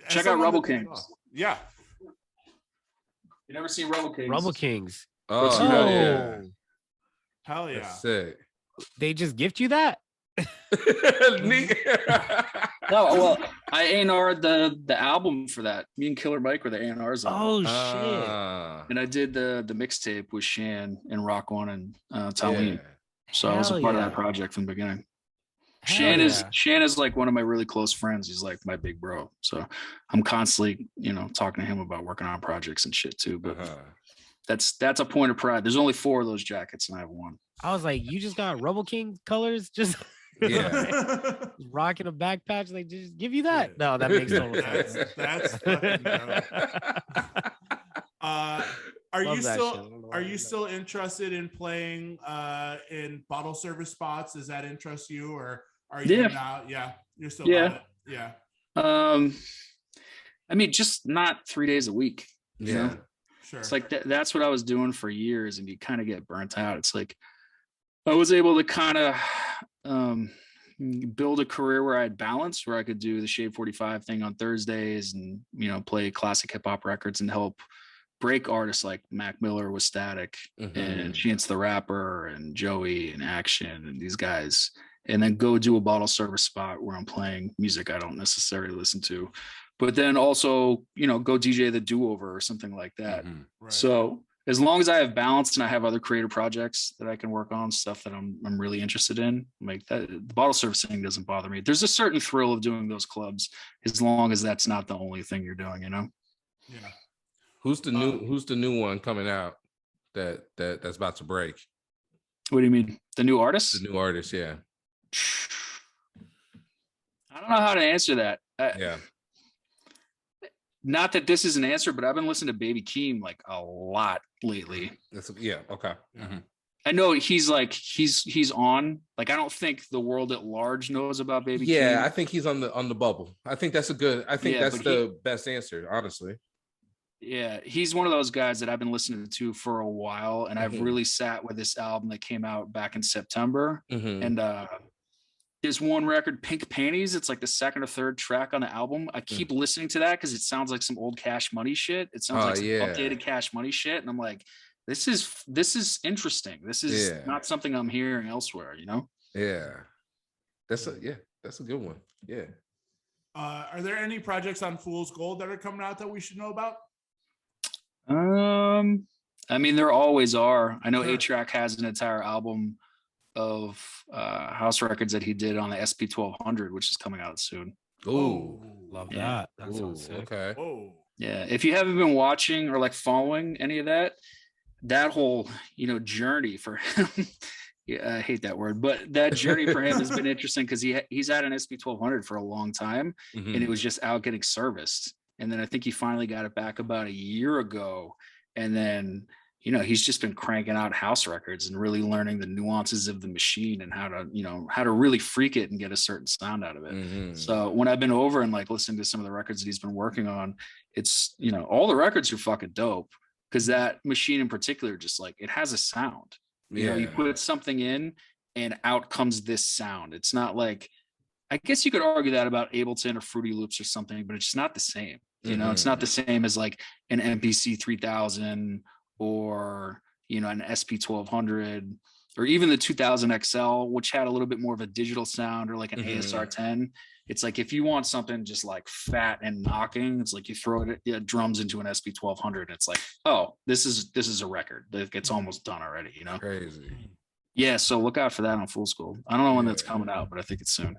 Check out Rebel Kings. Yeah. You never seen Rebel Kings? Rebel Kings. Oh, hell yeah. That's sick. They just gift you that? No, well, I A&R'd the album for that. Me and Killer Mike were the A&Rs on. Oh shit! And I did the mixtape with Shan and Rock One and Talene. So I was a part of that project from the beginning. Shan is like one of my really close friends. He's like my big bro. So I'm constantly, you know, talking to him about working on projects and shit too. But that's a point of pride. There's only 4 of those jackets and I have 1. I was like, you just got Rebel King colors? Just rocking a back patch, like just give you that. No, that makes no sense. That's fucking dope. Are you still interested in playing in bottle service spots? Does that interest you, or are you now? Yeah, you're still on it. Yeah. I mean, just not 3 days a week. You know? Sure. It's like that's what I was doing for years, and you kind of get burnt out. It's like I was able to kind of build a career where I had balance, where I could do the Shade 45 thing on Thursdays and, you know, play classic hip hop records and help break artists like Mac Miller with Static and Chance the Rapper and Joey and Action and these guys, and then go do a bottle service spot where I'm playing music I don't necessarily listen to, but then also, you know, go DJ the Do-Over or something like that. Right. So as long as I have balance and I have other creative projects that I can work on, stuff that I'm really interested in, like that, the bottle servicing doesn't bother me. There's a certain thrill of doing those clubs as long as that's not the only thing you're doing, you know? Yeah. Who's the new one coming out that's about to break? What do you mean? The new artist? The new artist, yeah. I don't know how to answer that. Yeah. Not that this is an answer, but I've been listening to Baby Keem like a lot lately. Okay. I know he's on. Like, I don't think the world at large knows about Baby Keem. Yeah, I think he's on the bubble. I think that's the best answer, honestly. Yeah, he's one of those guys that I've been listening to for a while, and I've really sat with this album that came out back in September. And there's one record, Pink Panties. It's like the second or third track on the album. I keep listening to that because it sounds like some old Cash Money shit. It sounds like some updated Cash Money shit, and I'm like, this is interesting. This is not something I'm hearing elsewhere, you know? Yeah, that's a good one. Yeah. Are there any projects on Fool's Gold that are coming out that we should know about? I mean, there always are. I know A-Track has an entire album of house records that he did on the SP 1200, which is coming out soon. Oh, love that. That sounds sick. Okay. Whoa. Yeah, if you haven't been watching or like following any of that whole, you know, journey for him. Yeah, I hate that word, but that journey for him has been interesting because he's had an SP 1200 for a long time, and it was just out getting serviced. And then I think he finally got it back about a year ago, and then he's just been cranking out house records and really learning the nuances of the machine and how to really freak it and get a certain sound out of it. So when I've been over and like listening to some of the records that he's been working on, it's, all the records are fucking dope, because that machine in particular, just like, it has a sound. You put something in and out comes this sound. It's not like, I guess you could argue that about Ableton or Fruity Loops or something, but it's just not the same. It's not the same as like an MPC 3000 or, an SP 1200 or even the 2000 XL, which had a little bit more of a digital sound, or like an ASR 10. It's like, if you want something just like fat and knocking, it's like you throw it drums into an SP 1200. It's like, oh, this is a record that gets almost done already, Crazy. Yeah. So look out for that on Full School. I don't know when that's coming out, but I think it's soon.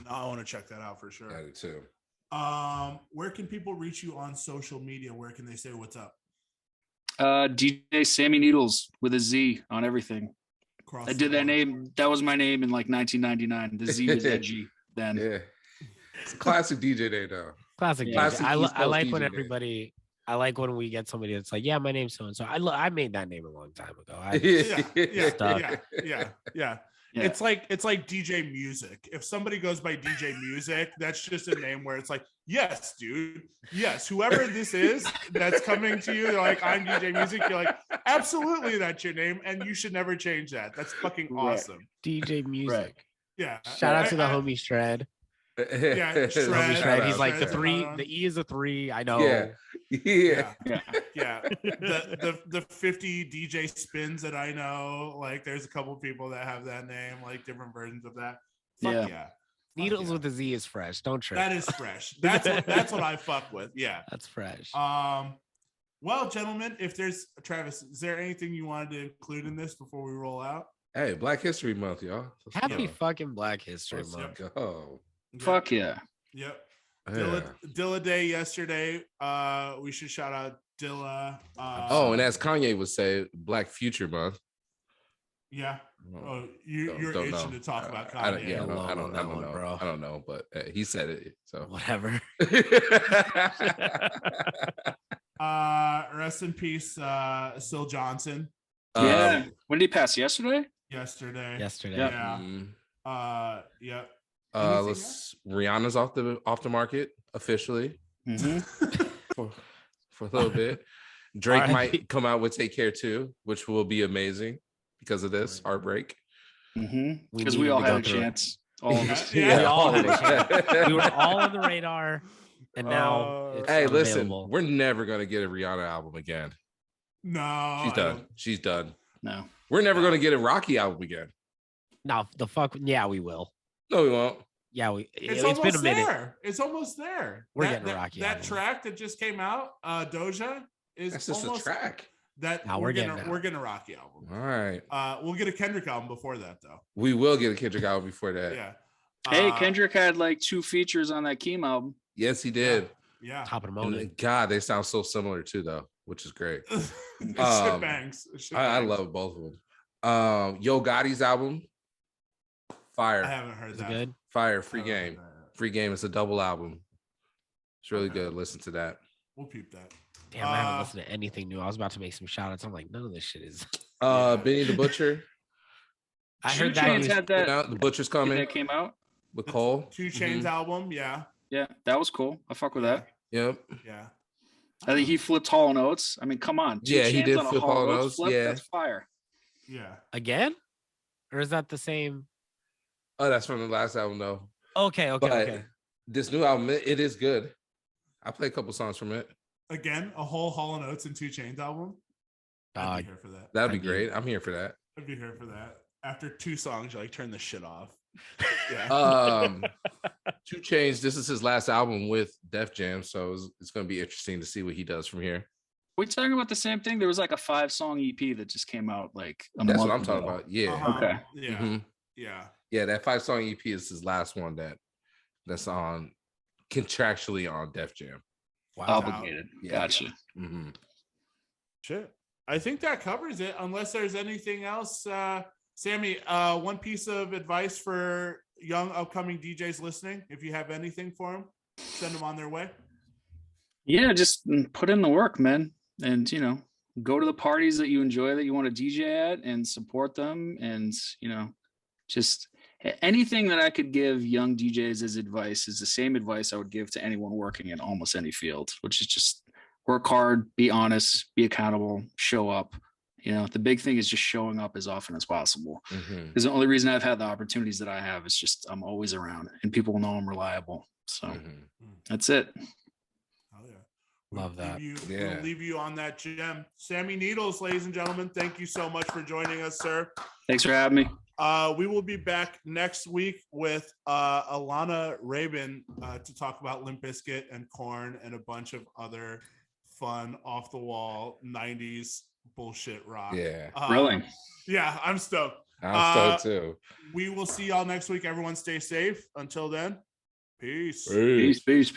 No, I want to check that out for sure. I do too. Where can people reach you on social media? Where can they say what's up? DJ Sammy Needlz with a Z on everything. I did that name. That was my name in like 1999. The Z was edgy then. Yeah, it's a classic DJ day though. Classic. I like when everybody. I like when we get somebody that's like, yeah, my name's so and so. I made that name a long time ago. Yeah. It's like DJ Music. If somebody goes by DJ Music, that's just a name where it's like, yes, dude. Yes, whoever this is that's coming to you, they're like, I'm DJ Music. You're like, absolutely, that's your name, and you should never change that. That's fucking awesome. DJ Music. Right. Yeah. Shout out to the homie Shred. Yeah, Shred. He's like the 3. The E is a 3. I know. Yeah. The 50 DJ spins that I know, like there's a couple people that have that name, like different versions of that. Fuck yeah. Needles with a Z is fresh. Don't trip. That is fresh. That's what I fuck with. Yeah. That's fresh. Well, gentlemen, if there's Travis, is there anything you wanted to include in this before we roll out? Hey, Black History Month, y'all. Happy fucking Black History Month. Go. Fuck yeah. Yep. Dilla Day yesterday. We should shout out Dilla. And as Kanye would say, Black Future Month. Yeah. Oh, you're itching to talk about Kanye. I don't know, bro. I don't know, but he said it, so whatever. Rest in peace, Syl Johnson. Yeah. When did he pass? Yesterday. Yesterday. Yeah. Yeah. Rihanna's off the market officially for a little bit. Drake might come out with Take Care too, which will be amazing because of this heartbreak. Because we all had a chance. All of us. We all had a chance. We were all on the radar, and now it's listen, we're never gonna get a Rihanna album again. No, she's done. She's done. No, we're never gonna get a Rocky album again. No, the fuck. Yeah, we will. No, we won't. Yeah, it's been a minute. There. It's almost there. We're getting a Rocky. That track that just came out, Doja, is that's just almost a track. We're getting a Rocky album. All right. We'll get a Kendrick album before that, though. We will get a Kendrick album before that. Yeah. Hey, Kendrick had like 2 features on that Keem album. Yes, he did. Yeah. Top of the moment. God, they sound so similar too, though, which is great. Shit bangs. I love both of them. Yo Gotti's album, fire. I haven't heard that. Good. Fire. Free Game. Free Game. It's a double album. It's really good. Listen to that. We'll peep that. Damn, I haven't listened to anything new. I was about to make some shout outs. I'm like, none of this shit is. Benny the Butcher. I heard that. Had that. The Butcher's coming. That came out with Cole. 2 Chainz album. Yeah. Yeah, that was cool. I fuck with that. Yep. Yeah. I think he flipped Hall & Oates. I mean, come on. He did flip Hall & Oates. Yeah. That's fire. Yeah. Again? Or is that the same? Oh, that's from the last album, though. Okay. This new album, it is good. I play a couple songs from it. Again, a whole Hall & Oates and 2 Chainz album. I'd be here for that. That'd be great. I'm here for that. I'd be here for that. After 2 songs, you're like, turn this shit off. Yeah. 2 Chainz, this is his last album with Def Jam, so it's going to be interesting to see what he does from here. We talking about the same thing? There was like a 5-song EP that just came out like a month That's what I'm ago. talking about. Yeah. Okay. Yeah. Yeah, that 5-song EP is his last one that's on contractually on Def Jam. Wow. Obligated. Yeah. Gotcha. Shit. I think that covers it, unless there's anything else. Sammy, one piece of advice for young upcoming DJs listening, if you have anything for them, send them on their way. Yeah, just put in the work, man. And, go to the parties that you enjoy, that you want to DJ at, and support them. And, just anything that I could give young DJs as advice is the same advice I would give to anyone working in almost any field, which is just work hard, be honest, be accountable, show up. The big thing is just showing up as often as possible. Because the only reason I've had the opportunities that I have is just I'm always around and people know I'm reliable. So that's it. Oh yeah. Love that. We'll leave you on that gem. Sammy Needlz, ladies and gentlemen, thank you so much for joining us, sir. Thanks for having me. We will be back next week with Alana Rabin to talk about Limp Bizkit and Korn and a bunch of other fun, off the wall 90s bullshit rock. Yeah. Really? Yeah, I'm stoked. I'm stoked too. We will see y'all next week. Everyone stay safe. Until then, peace. Peace.